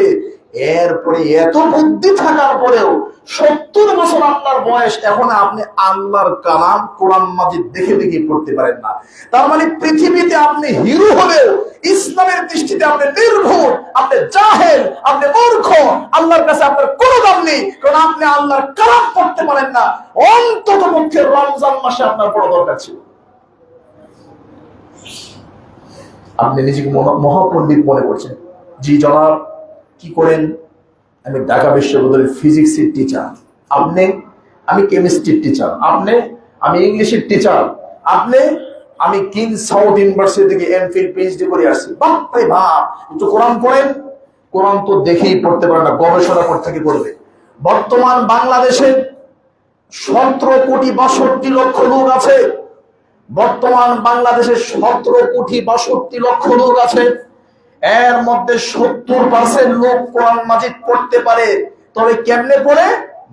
এরপরে এত বুদ্ধি থাকার পরেও 70 বছর আপনার বয়স, এখন আপনি আল্লাহর কালাম কোরআন মাজিদ দেখে দেখে পড়তে পারেন না। তার মানে পৃথিবীতে আপনি হিরো হলেও ইসলামের দৃষ্টিতে আপনি নির্ভুল, আপনি জাহেল, আপনি মূর্খ, আল্লাহর কাছে আপনার কোনো দাম নেই, কারণ আপনি আল্লাহর কালাম পড়তে পারেন না। অন্তত পক্ষে রমজান মাসে আপনার বড় দরকার ছিল। আপনি নিজেকে মহাপণ্ডিত মনে করছেন। জি জনাব, কি করেন? আমি ঢাকা বিশ্ববিদ্যালয়ের ফিজিক্সের টিচার, আপনি আমি কেমিস্ট্রির টিচার, আমি ইংলিশের টিচার, আমি কিং সাউথ ইউনিভার্সিটি থেকে এমফিল পিএইচডি করে আসছি। বাপ রে বাপ, একটু কোরআন পড়েন। কোরআন তো দেখেই পড়তে পারে না, গবেষণা করতে কি করবে? বর্তমান বাংলাদেশে 17,62,00,000 লোক আছে। বর্তমান বাংলাদেশে 17,62,00,000 লোক আছে। এর মধ্যে 70% লোক কোরআন মাজিদ পড়তে পারে। তবে কেমনে পড়ে?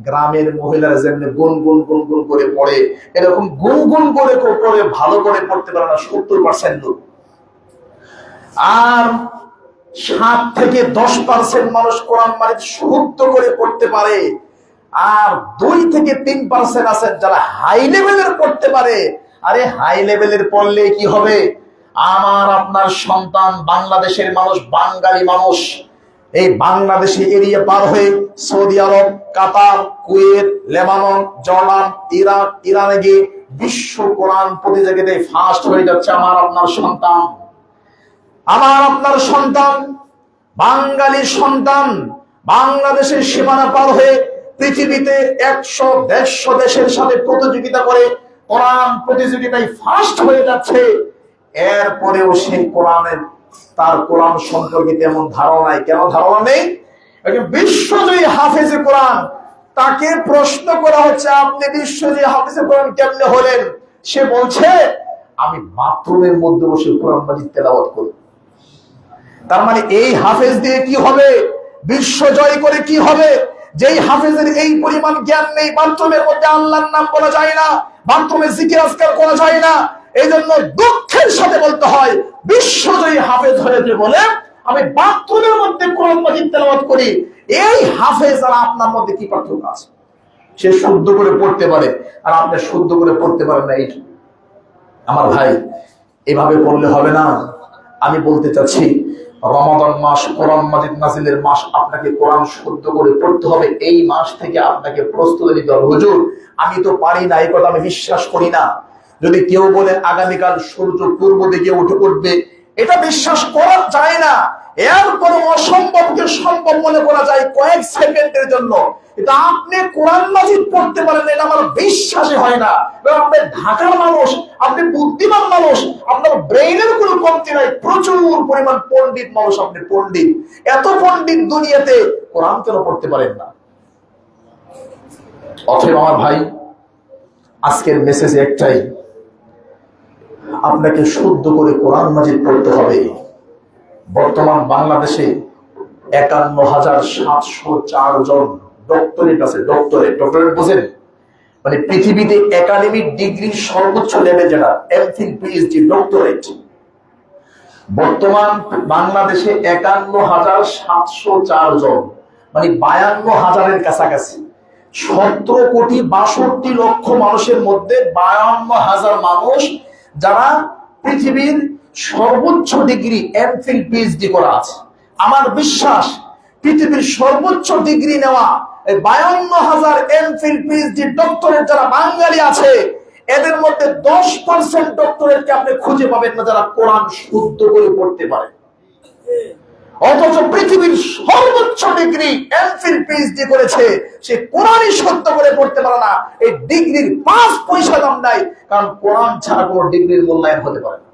গ্রামের মহিলারা যেমনি গুনগুন গুনগুন করে পড়ে, এরকম গুনগুন করে পড়ে, ভালো করে পড়তে পারে না 70% লোক। আর 7 থেকে 10% মানুষ কোরআন মাজিদ শুদ্ধ করে পড়তে পারে। আর 2 থেকে 3% আছে যারা হাই লেভেলের পড়তে পারে। আরে হাই লেভেলের পড়লে কি হবে? আমার আপনার সন্তান বাংলাদেশের মানুষ, বাঙালি মানুষ, এই বাংলাদেশি এরিয়া পার হয়ে সৌদি আরব, কাতার, কুয়েত, লেবানন, জর্ডান, ইরাক, ইরানে গিয়ে বিশ্ব কোরআন প্রতিযোগিতায় ফার্স্ট হয়ে যাচ্ছে আমার আপনার সন্তান। আমার আপনার সন্তান, বাঙালি সন্তান, বাংলাদেশের সীমানা পার হয়ে পৃথিবীতে 100-150 দেশের সাথে প্রতিযোগিতা করে কোরআন প্রতিযোগিতায় ফার্স্ট হয়ে যাচ্ছে। এরপরেও সেই তার কোরআন সম্পর্কে তেমন ধারণায় কেন ধারণা নেই? একজন বিশ্বজয়ী হাফেজে কোরআন, তাকে প্রশ্ন করা হচ্ছে আপনি বিশ্বজয়ী হাফেজে কোরআন কেমনে হলেন? সে বলছে আমি বাথরুমের মধ্যে বসে কোরআন মাজিদ তেলাওয়াত করি। তার মানে এই হাফেজ দিয়ে কি হবে? বিশ্বজয় করে কি হবে? যেই হাফেজের এই পরিমাণ জ্ঞান নেই, বাথরুমের মধ্যে আল্লাহর নাম বলা যায় না, বাথরুমে জিকির আজকার করা যায় না। এই জন্য দুঃখের সাথে বলতে হয়, বিশ্বজয়ী হাফেজ হয়েছে বলে আমি বাথরুমের মধ্যে কোরআন মাজিদ তেলাওয়াত করি। এই হাফেজ আর আপনার মধ্যে কি পার্থক্য আছে? সে শুদ্ধ করে পড়তে পারে, আর আপনি শুদ্ধ করে পড়তে পারেন না। আমার ভাই, এভাবে পড়লে হবে না। আমি বলতে চাচ্ছি, রমাদান মাস কোরআন মাজিদ নাজিলের মাস, আপনাকে কোরআন শুদ্ধ করে পড়তে হবে। এই মাস থেকে আপনাকে প্রস্তুতি নিতে হবে। হুজুর, আমি তো পারি না, এই কথা আমি বিশ্বাস করি না। যদি কেউ বলে আগামীকাল সূর্য পূর্ব দিকে উঠবে, এটা বিশ্বাস করা যায় না। এরপরে অসম্ভবকে সম্ভব মনে করা যায় কয়েক সেকেন্ডের জন্য। এটা আপনি কোরআন মাজিদ পড়তে পারেন, এটা আমার বিশ্বাসই হয় না। আপনি ঢাকার মানুষ, আপনি বুদ্ধিমান মানুষ, আপনার ব্রেইনের কোনো কমতি নাই, প্রচুর পরিমাণ পণ্ডিত মানুষ, আপনি পণ্ডিত। এত পণ্ডিত দুনিয়াতে, কোরআন কেন পড়তে পারেন না? অতএব আমার ভাই, আজকের মেসেজ একটাই, আপনাকে শুদ্ধ করে কোরআন মাজিদ পড়তে হবে। বর্তমান বাংলাদেশে ৫১,৭০৪ জন ডক্টরেট আছে। ডক্টরেট বোঝেন? মানে পৃথিবীতে একাডেমিক ডিগ্রি সর্বোচ্চ লেভেল যেটা, এমফিল, পিএইচডি, ডক্টরেট। বর্তমান বাংলাদেশে ৫১,৭০৪ জন, মানে ৫২,০০০-এর কাছাকাছি। ১৭,৬২,০০,০০০ মানুষের মধ্যে ৫২,০০০ মানুষ যারা পৃথিবীর সর্বোচ্চ ডিগ্রি এমফিল, পিএইচডি করা আছে। আমার বিশ্বাস, পৃথিবীর সর্বোচ্চ ডিগ্রি নেওয়া ৫২,০০০ এমফিল, পিএইচডি ডক্টরেট যারা বাঙালি আছে, এদের মধ্যে 10% ডক্টরেটকে আপনি খুঁজে পাবেন না যারা কোরআন শুদ্ধ করে পড়তে পারে। অথচ পৃথিবীর সর্বোচ্চ ডিগ্রি এমফিল, পিএইচডি করেছে, সে কোরআনই শুদ্ধ করে পড়তে পারে না। এই ডিগ্রির 5 পয়সা দাম নাই, কারণ কোরআন ছাড়া কোনো ডিগ্রির মূল্যায়ন হতে পারে না।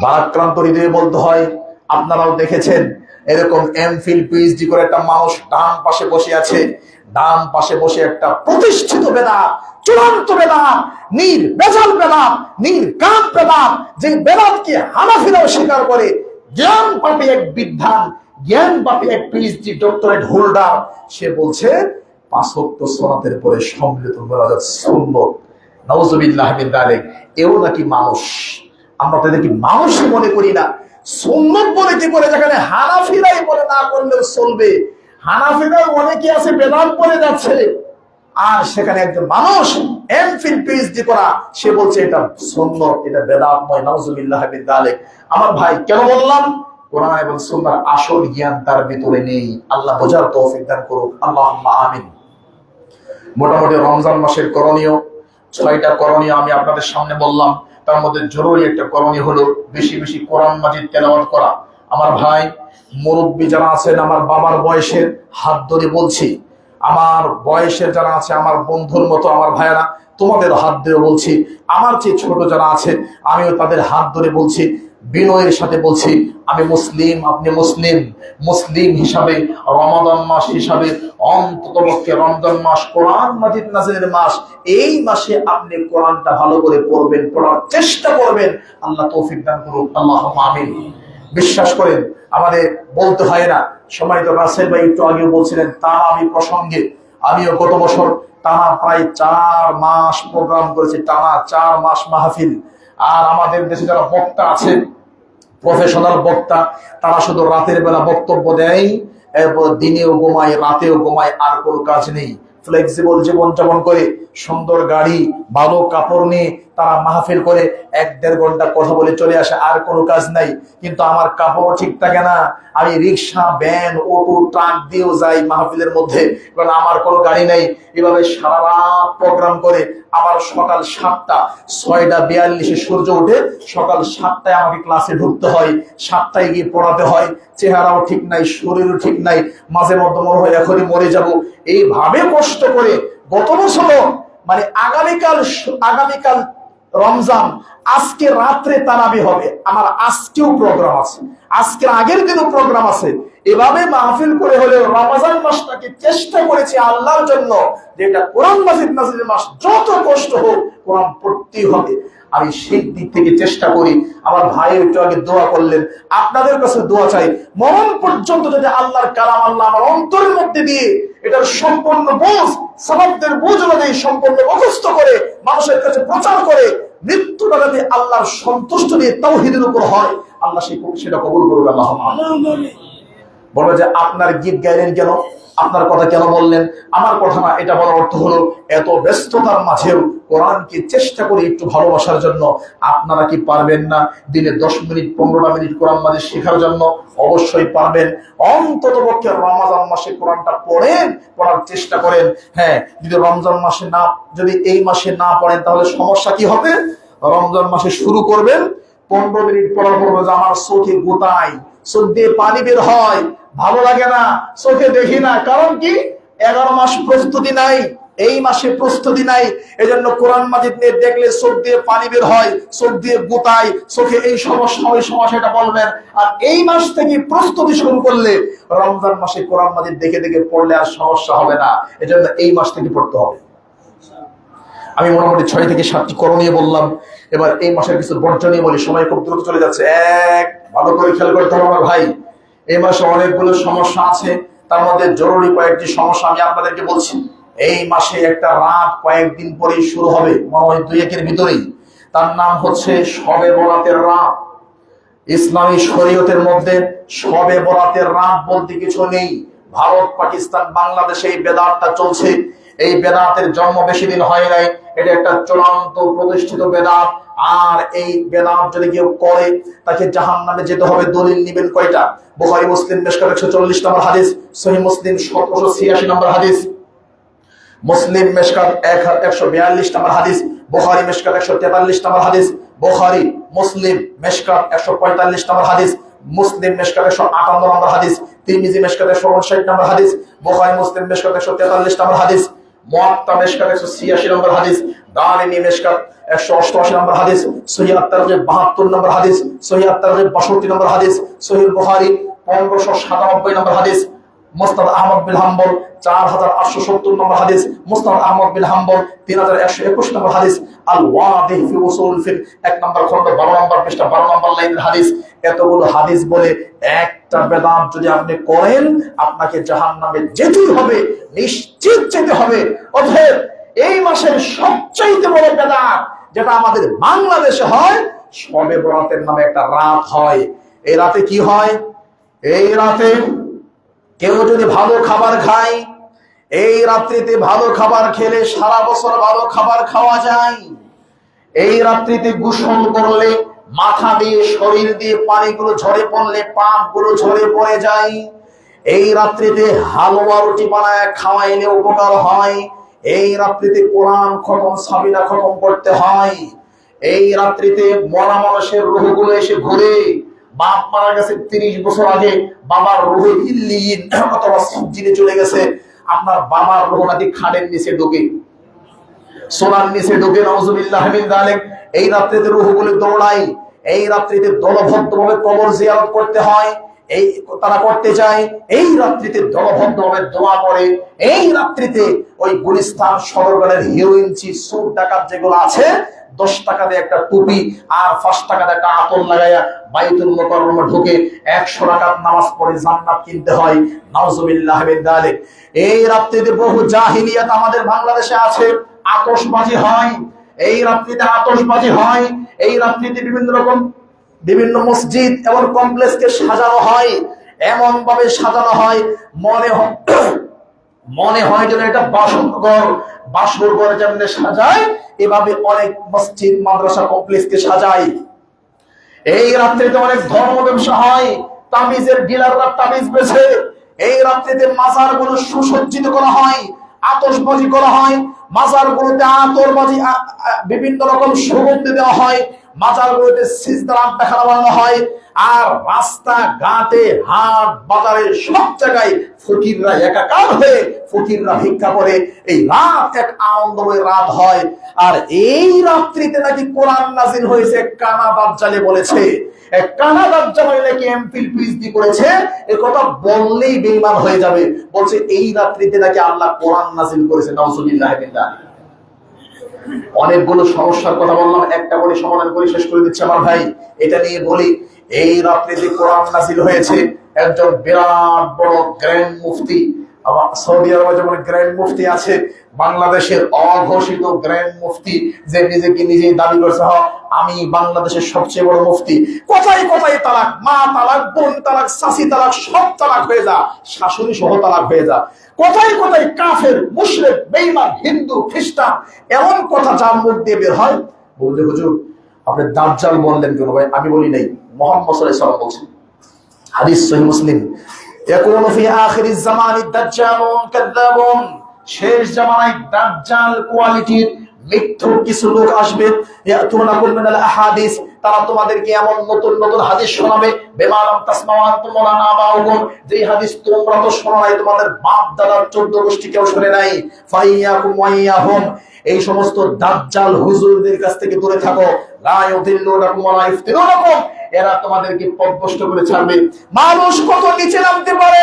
ভারাক্রান্ত হৃদয়ে বলতে হয়, আপনারাও দেখেছেন এরকম এমফিল, পিএইচডি করে একটা মানুষ ডান পাশে বসে আছে। ডান পাশে বসে একটা প্রতিষ্ঠিত বেদাত, চূড়ান্ত বেদাত, নির্ভেজাল বেদাত, নির্কাম বেদাত, যে বেদাতকে হানাফিরাও স্বীকার করে, জ্ঞান পাপী এক বিদ্বান, জ্ঞান পাপী এক পিএইচডি ডক্টরেট হোল্ডার, সে বলছে 5 ওয়াক্ত সালাতের পরে সম্মিলিত মুনাজাত সুন্নাত। নাউজুবিল্লাহ মিন যালিক। এও নাকি মানুষ। আমরা তাদের কি মানুষই মনে করি না? সুন্নাত বলে কি করে, যেখানে হানাফিরাই বলে না করলেও চলবে। হানাফিরাও অনেকে আছে বেদাত বলে যাচ্ছে, আর সেখানে একজন মানুষ এমফিল, পিএইচডি করা, সে বলছে এটা সুন্নাত, এটা বেদাত নয়। নাউজুবিল্লাহ মিন যালিক। আমার ভাই, কেন বললাম? কোরআন এবং সুন্নাহর আসল জ্ঞান তার ভিতরে নেই। আল্লাহ বোঝার তৌফিক দান করুক, আল্লাহুম্মা আমিন। মোটামুটি রমজান মাসের করণীয় 6টা করণীয় আমি আপনাদের সামনে বললাম। তার মধ্যে জরুরি একটা করণীয় হলো বেশি বেশি কোরআন মাজিদ তেলাওয়াত করা। আমার ভাই, মুরব্বী যারা আছেন, আমার বাবার বয়সের, হাত ধরে বলছি, আমার বয়সের যারা আছে, আমার বন্ধুর মতো আমার ভাইয়েরা, তোমাদের হাত ধরে বলছি, আমার চেয়ে ছোট যারা আছে, আমিও তাদের হাত ধরে বলছি, বিনয়ের সাথে বলছি, আমি মুসলিম, আপনি মুসলিম। মুসলিম হিসাবে রমাদান মাস হিসাবে অন্ততপক্ষে রমজান মাস কোরআন মাজিদ নাজিলের মাস, এই মাসে আপনি কোরআনটা ভালো করে পড়বেন, পড়ার চেষ্টা করবেন। আল্লাহ তৌফিক দান করুন, আল্লাহুম্মা আমিন। বিশ্বাস করেন, আমাদের বলতে হয় না। সম্মানিত রাসেল ভাই একটু আগে বলছিলেন তারাবি প্রসঙ্গে, আমিও গত বছর টানা প্রায় 4 মাস প্রোগ্রাম করেছি, টানা 4 মাস মাহফিল। আর আমাদের দেশে যারা বক্তা আছেন, প্রফেশনাল বক্তা, তারা শুধু রাতের বেলা বক্তব্য দেয়, এরপর দিনেও ঘুমায়, রাতেও ঘুমায়, আর কোনো কাজ নেই। ফ্লেক্সিবল জীবনযাপন করে, সুন্দর গাড়ি, ভালো কাপড় নিয়ে তারা মাহফিল করে 1-1.5 ঘন্টা কথা বলে চলে আসে, আর কোনো কাজ নাই। কিন্তু আমার কাপড় ঠিক থাকে না, আমি রিক্সা, ভ্যান, অটো, ট্রাক দিয়েও যাই মাহফিলের মধ্যে, কারণ আমার কোনো গাড়ি নেই। এভাবে সারা রাত প্রোগ্রাম করে আবার সকাল 7টা, 6:42 সূর্য উঠে, সকাল 7টায় আমাকে ক্লাসে ঢুকতে হয়, 7টায় গিয়ে পড়াতে হয়। চেহারাও ঠিক নাই, শরীরও ঠিক নাই, মাঝে মধ্যে মনে হয় এখনই মরে যাব। এইভাবে কষ্ট করে গত বছর, মানে আগামীকাল রমজান, আজকে রাত্রে তারাবি হবে, আমার আজকেও প্রোগ্রাম আছে, আজকের আগের দিনও প্রোগ্রাম আছে। এভাবে মাহফিল করে হলেও রমজান মাসটাকে চেষ্টা করেছি আল্লাহর জন্য, যেটা কোরআন মাজিদ নাজিলের মাস, যত কষ্ট হোক কোরআন পড়তেই হবে। আমি সেই দিক থেকে চেষ্টা করি। আমার ভাই একটু আগে দোয়া করলেন, আপনাদের কাছে দোয়া চাই, মরণ পর্যন্ত যদি আল্লাহর কালাম আল্লাহ আমার অন্তরের মধ্যে দিয়ে এটার সম্পূর্ণ বোঝ, সালাফদের বোঝ অনুযায়ী সম্পূর্ণ মুখস্থ করে মানুষের কাছে প্রচার করে মৃত্যুটা যদি আল্লাহর সন্তুষ্ট দিয়ে তাওহীদের উপর হয়, আল্লাহ সেটা কবুল করুন। আল্লাহুম্মা আমিন। বলো যে আপনার গীত গাইলেন কেন? আপনার কথা কেন বললেন? আমার কথা না, এটা বলার অর্থ হলো এত ব্যস্ততার মাঝেও কোরআনকে চেষ্টা করে একটু ভালোবাসার জন্য আপনারা কি পারবেন না দিনে 10 মিনিট 15 মিনিট কোরআন মাজিদ শেখার জন্য? অবশ্যই পারবেন। অন্তত পক্ষে রমজান মাসে কোরআনটা পড়েন, পড়ার চেষ্টা করেন। হ্যাঁ, যদি রমজান মাসে না, যদি এই মাসে না পড়েন তাহলে সমস্যা কি হবে? রমজান মাসে শুরু করবেন, 15 মিনিট পড়ার পর আমার চোখে গোতায়, চোখ দিয়ে পানি বের হয়, ভালো লাগে না, চোখে দেখি না। কারণ কি? 11 মাস প্রস্তুতি নাই, এই মাসে প্রস্তুতি নাই। এজন্য কোরআন মাজিদ নিয়ে দেখলে চোখ দিয়ে পানি বের হয়, চোখ দিয়ে গোতায়, চোখে এই সমস্যা ওই সমস্যা, এটা বলবেন। আর এই মাস থেকে প্রস্তুতি শুরু করলে রমজান মাসে কোরআন মাজিদ দেখে দেখে পড়লে আর সমস্যা হবে না। এজন্য এই মাস থেকে পড়তে হবে। আমি মোটামুটি 6 থেকে 7টি করণীয় বললাম। এবার এই মাসের কিছু বর্জনীয় বলি, সময় খুব দ্রুত চলে যাচ্ছে। ভালো করে খেয়াল করতে হবে আমার ভাই, এই মাসে অনেকগুলো সমস্যা আছে, তার মধ্যে জরুরি কয়েকটি সমস্যা আমি আপনাদেরকে বলছি। এই মাসে একটা রাত কয়েকদিন পরেই শুরু হবে, মনে হয় 2-1 ভিতরেই। তার নাম হচ্ছে শবে বরাতের রাত। ইসলামী শরীয়তের মধ্যে শবে বরাতের রাত বলতে কিছু নেই। ভারত, পাকিস্তান, বাংলাদেশে এই বেদাতটা চলছে। এই বেদাতের জন্ম বেশি দিন হয় নাই, এটা একটা চূড়ান্ত প্রতিষ্ঠিত বেদাত। আর এই বেদাত যদি কেউ করে তাকে জাহান্নামে যেতে হবে। দলিল নিবেন কয়টা? বুখারী মুসলিম মিশকাত 140 নম্বর হাদিস, সহিহ মুসলিম 1786 নম্বর হাদিস, মুসলিম মিশকাত 142 নম্বর হাদিস, বুখারী মিশকাত 143 নম্বর হাদিস, বুখারী মুসলিম মিশকাত 145 নম্বর হাদিস, মুসলিম মিশকাত 158 নম্বর হাদিস, তিরমিজি মিশকাত 159 নম্বর হাদিস, বুখারী মুসলিম মিশকাত 143 নম্বর হাদিস, মুয়াত্তা মিশকাত 186 নম্বর হাদিস, দারিমি মিশকাত 188 নম্বর হাদিস, সহিহ আত-তারগীব 72 নম্বর হাদিস, সহিহ আত-তারগীব 62 নম্বর হাদিস, সহিহ বুখারী 1597 নম্বর হাদিস, মুসনাদ আহমদ বিন হাম্বল 4870 নম্বর হাদিস, মুসনাদ আহমদ বিন হাম্বল 3121 নম্বর হাদিস, আল ওয়াদিহ ফি উসুল ফিক 1 নম্বর খন্ড 12 নম্বর পৃষ্ঠা 12 নম্বর লাইনের হাদিস। এতগুলো হাদিস বলে একটা বেদাত যদি আপনি করেন, আপনাকে জাহান্নামে যেতেই হবে, নিশ্চিত যেতে হবে। অতএব এই মাসের সবচাইতে বড় বেদাত যেটা আমাদের বাংলাদেশে হয়, শবে বরাতের নামে একটা রাত হয়। এই রাতে কি হয়? এই রাতে কেউ যদি ভালো খাবার খায়, এই রাত্রিতে ভালো খাবার খেলে সারা বছর ভালো খাবার খাওয়া যায়। এই রাত্রিতে গোসল করলে মাথা দিয়ে শরীর দিয়ে পানিগুলো ঝরে পড়লে পাপগুলো ঝরে পড়ে যায়। এই রাত্রিতে হালুয়া রুটি বানায় খাওয়াইলে উপকার হয়। এই রাত্রিতে কোরআন খতম, সাবিনা খতম করতে হয়। এই রাত্রিতে মরা মানুষের রূহগুলো এসে ঘুরে। বাপ মারা গেছে 30 বছর আগে, বাবার রূহ ইল্লিয়িন অথবা সিজ্জিনে চলে গেছে। আপনার বাবার রূহ নাকি খাড়ের নিচে ঢোকে, সোনার নিচে ঢোকে, নাউজুবিল্লাহ মিন যালিক। এই রাত্রিতে রূহগুলো দৌড়ায়। এই রাত্রিতে দলবদ্ধভাবে কবর জিয়ারত করতে হয়, এই তারা করতে যায়। এই রাত্রিতে দলবদ্ধভাবে দোয়া করে। এই রাত্রিতে ওই গুলিস্তান সদরগড়ের হিরোইন চুর ডাকাত যেগুলো আছে, 10 টাকা দিয়ে একটা টুপি আর 5 টাকা দিয়ে একটা আতর লাগাইয়া বাইতুল মুকাররমে ঢুকে 100 রাকাত নামাজ পড়ে জান্নাত কিনতে হয়। নাউজুবিল্লাহ মিন যালিক। এই রাত্রিতে বহু জাহিলিয়াত আমাদের বাংলাদেশে আছে। আতশবাজি হয়, এই রাত্রিতে আতশবাজি হয়। এই রাত্রিতে বিভিন্ন মসজিদ এবং কমপ্লেক্সকে সাজানো হয়, এমন ভাবে সাজানো হয় মনে হয় যেন এটা বাসর ঘর যেমন সাজায়, এভাবে অনেক মসজিদ মাদ্রাসা কমপ্লেক্সকে সাজায়। এই রাত্রিতে অনেক ধর্ম ব্যবসা হয়, তাবিজের ডিলাররা তাবিজ বেচে। এই রাত্রিতে মাজারগুলো সুসজ্জিত করা হয়, আতশবাজি করা হয়, মাজারগুলোতে আতরবাজি, বিভিন্ন রকম সুগন্ধি দেওয়া হয়, মাজারগুলোতে সিজদার দেখানো বানানো হয়। আর রাস্তা ঘাটে হাট বাজারে সব জায়গায় ফকিররা একাকার হয়ে ফকিররা ভিক্ষা করে। এই রাত এক আনন্দময় রাত হয়। আর এই রাত্রিতে নাকি কোরআন নাজিল হয়েছে, কানা দাজ্জালে বলেছে। কানা দাজ্জাল নাকি এমফিল পিএইচডি করেছে, এই কথা বললেই বেঈমান হয়ে যাবে। বলছে এই রাত্রিতে নাকি আল্লাহ কোরআন নাজিল করেছে। নাউজুবিল্লাহ মিন যালিক। অনেকগুলো সমস্যার কথা বললাম, একটা করে সমাধান করে শেষ করে দিচ্ছে আমার ভাই। এটা নিয়ে বলি, এই রাত্রিতে কোরআন নাজিল হয়েছে, একজন বিরাট বড় গ্র্যান্ড মুফতি সৌদি আরবে যেমন গ্র্যান্ড মুফতি আছে, বাংলাদেশের অঘোষিত গ্র্যান্ড মুফতি যে নিজেকে নিজেই দাবি করছে আমি বাংলাদেশের সবচেয়ে বড় মুফতি। কোথায় কোথায় তালাক, মা তালাক, বোন তালাক, চাচি তালাক, সব তালাক হয়ে যা, শাশুড়ি সহ তালাক হয়ে যা। কোথায় কোথায় কাফের, মুশরিক, বেঈমান, হিন্দু, খ্রিস্টান, এমন কথা যার মুখ দিয়ে বের হয় বলতে হুজুর আপনি দাজ্জাল বললেন কেন? ভাই আমি বলি নাই, মুহাম্মদ সাল্লাল্লাহু আলাইহি ওয়াসাল্লাম বলছেন, হাদিস সহিহ মুসলিম, ইয়াকুনু ফি আখিরিজ জামানি দাজ্জালুন কাযাবুন, শেষ জামানায় দাজ্জাল কোয়ালিটির মিথ্যুক কিছু লোক আসবে, ইয়াতুনাকুম মিনাল আহাদিস, তারা তোমাদেরকে এমন নতুন নতুন হাদিস শোনাবে, বিমা লাম তাসমাউ আনতুম ওয়ালা আবাউকুম, যেই হাদিস তোমরা তো শোনো নাই, তোমাদের বাপ দাদার 14 গোষ্ঠী কেউ শুনে নাই। ফাইয়াকুম ওয়াইয়াহুম, এই সমস্ত দাজ্জাল হুজুরদের কাছ থেকে দূরে থাকো। লা ইউদিল্লুনাকুম ওয়া লা ইফতিনুনাকুম, এরা তোমাদেরকে পথভ্রষ্ট করে ছাড়বে। মানুষ কত নিচে নামতে পারে,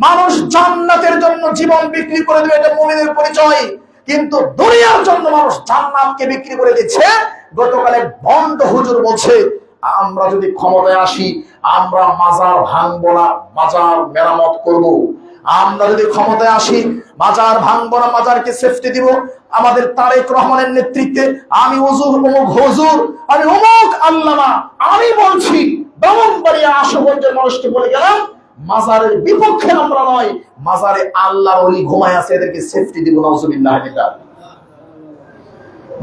মানুষ জান্নাতের জন্য জীবন বিক্রি করে দেবে, এটা মুমিনের পরিচয়। কিন্তু দুনিয়ার জন্য মানুষ জান্নাতকে বিক্রি করে দিচ্ছে। গতকালে ভণ্ড হুজুর বলছে আমরা যদি ক্ষমতায় আসি আমরা মাজার ভাঙবো না, মাজার মেরামত করব। আমরা যদি ক্ষমতায় আসি মাজার ভাঙবো না, মাজারকে সেফটি দিব। আমাদের তারেক রহমানের নেতৃত্বে আমি হুজুর অমুক হুজুর, আমি অমুক আল্লামা, আমি বলছি ব্রাহ্মণবাড়িয়া আশুগঞ্জের মানুষকে বলে গেলাম মাজারের বিপক্ষে আমরা নয়, মাজারে আল্লাহ ওলি ঘুমায় আছে, এদেরকে সেফটি দিব। নাউজুবিল্লাহ।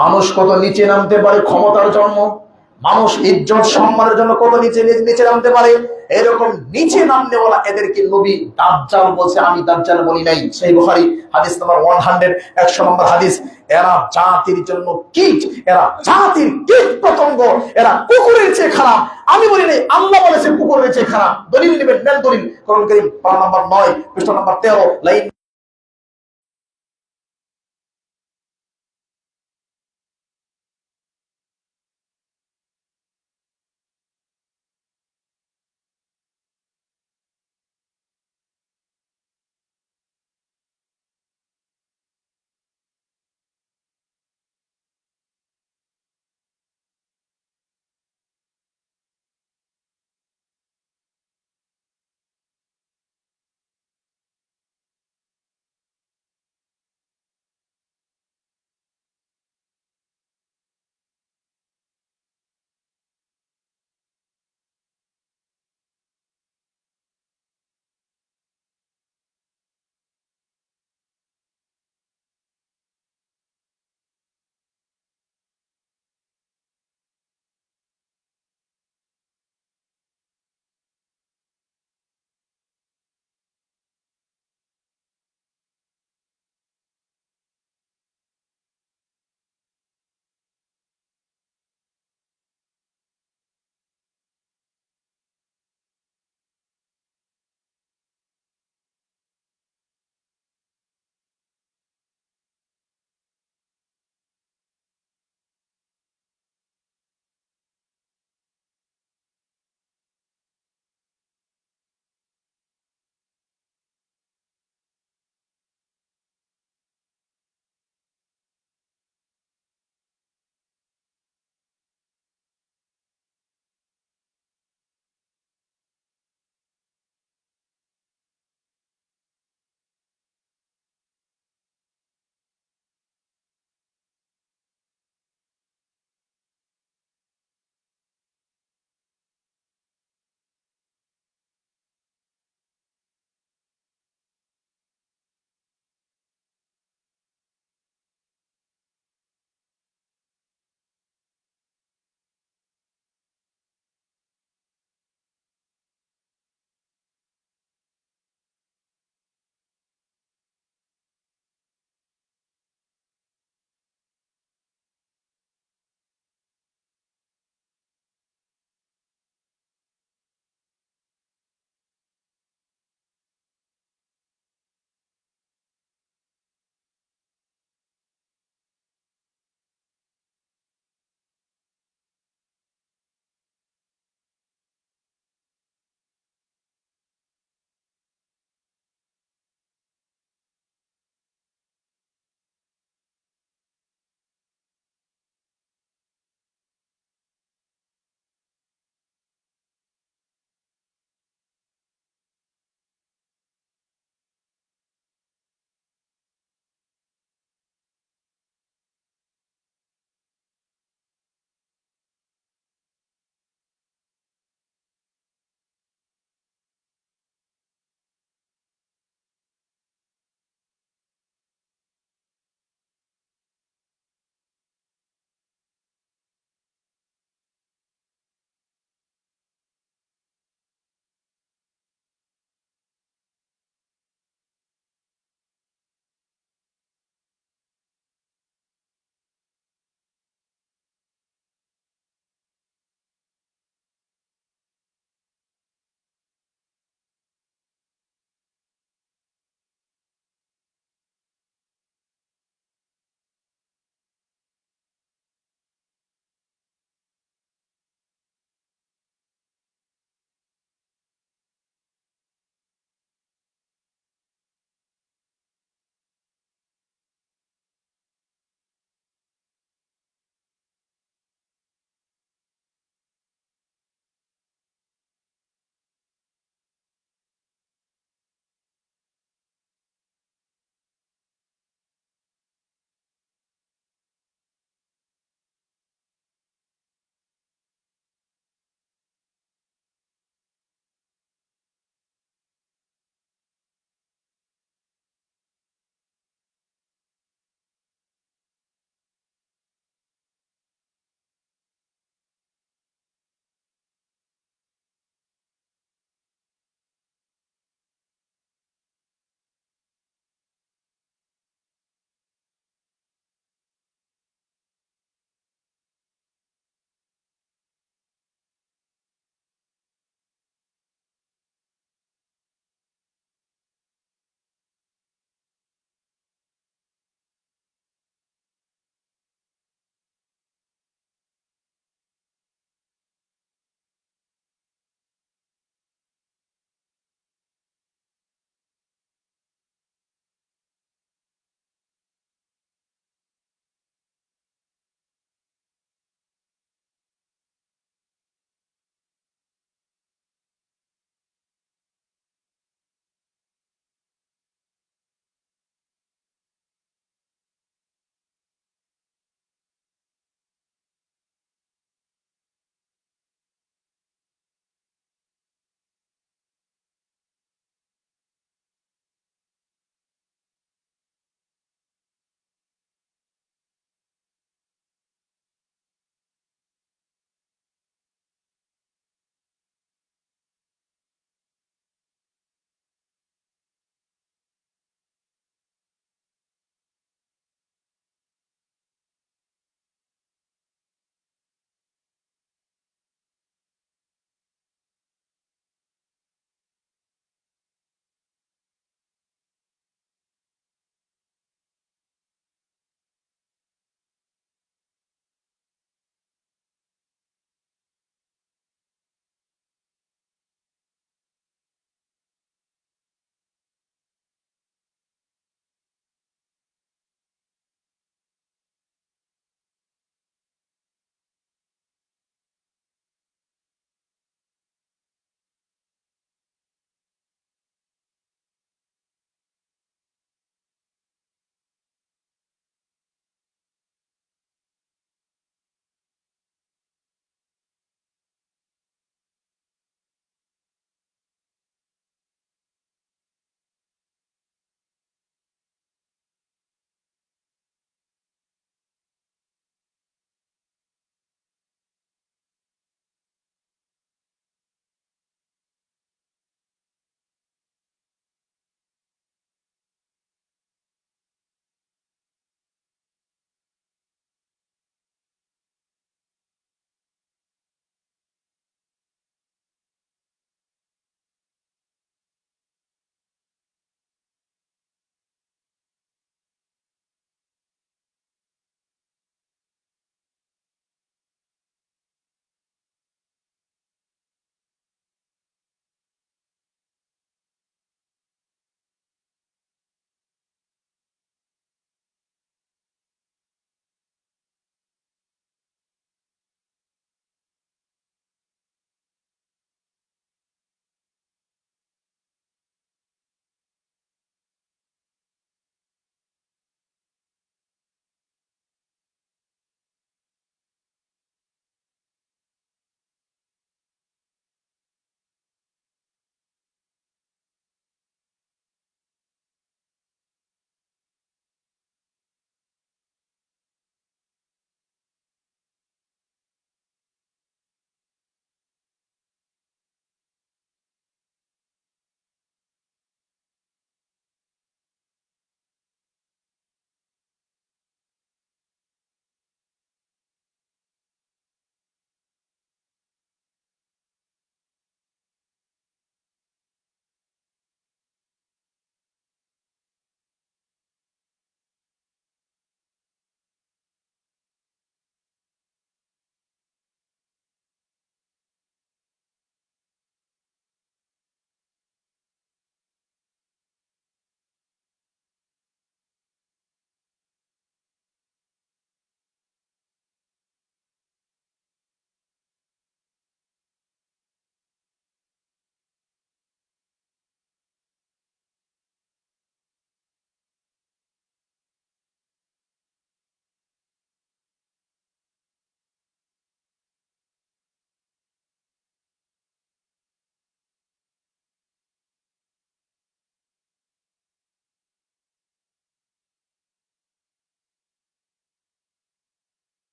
মানুষ কত নিচে নামতে পারে ক্ষমতার জন্য, মানুষ ইজ্জত সম্মানের জন্য কত নিচে নিচে নামতে পারে। এরকম নিচে নামতে বলা এদেরকে নবী দাজ্জাল বলছে, আমি দাজ্জাল বলি নাই। সেই বুখারী হাদিস নাম্বার 100, 100 নম্বর হাদিস। এরা জাতির জন্য কীট, এরা জাতির কীট পতঙ্গ, এরা কুকুরের চেয়ে খারাপ। আমি বলি নাই, আল্লাহ বলেছে কুকুরের চেয়ে খারাপ। দলিল নেবেন, নেন দলিল, কোরআন কারীম পারা নাম্বার 9 পৃষ্ঠা নাম্বার 13 লাইন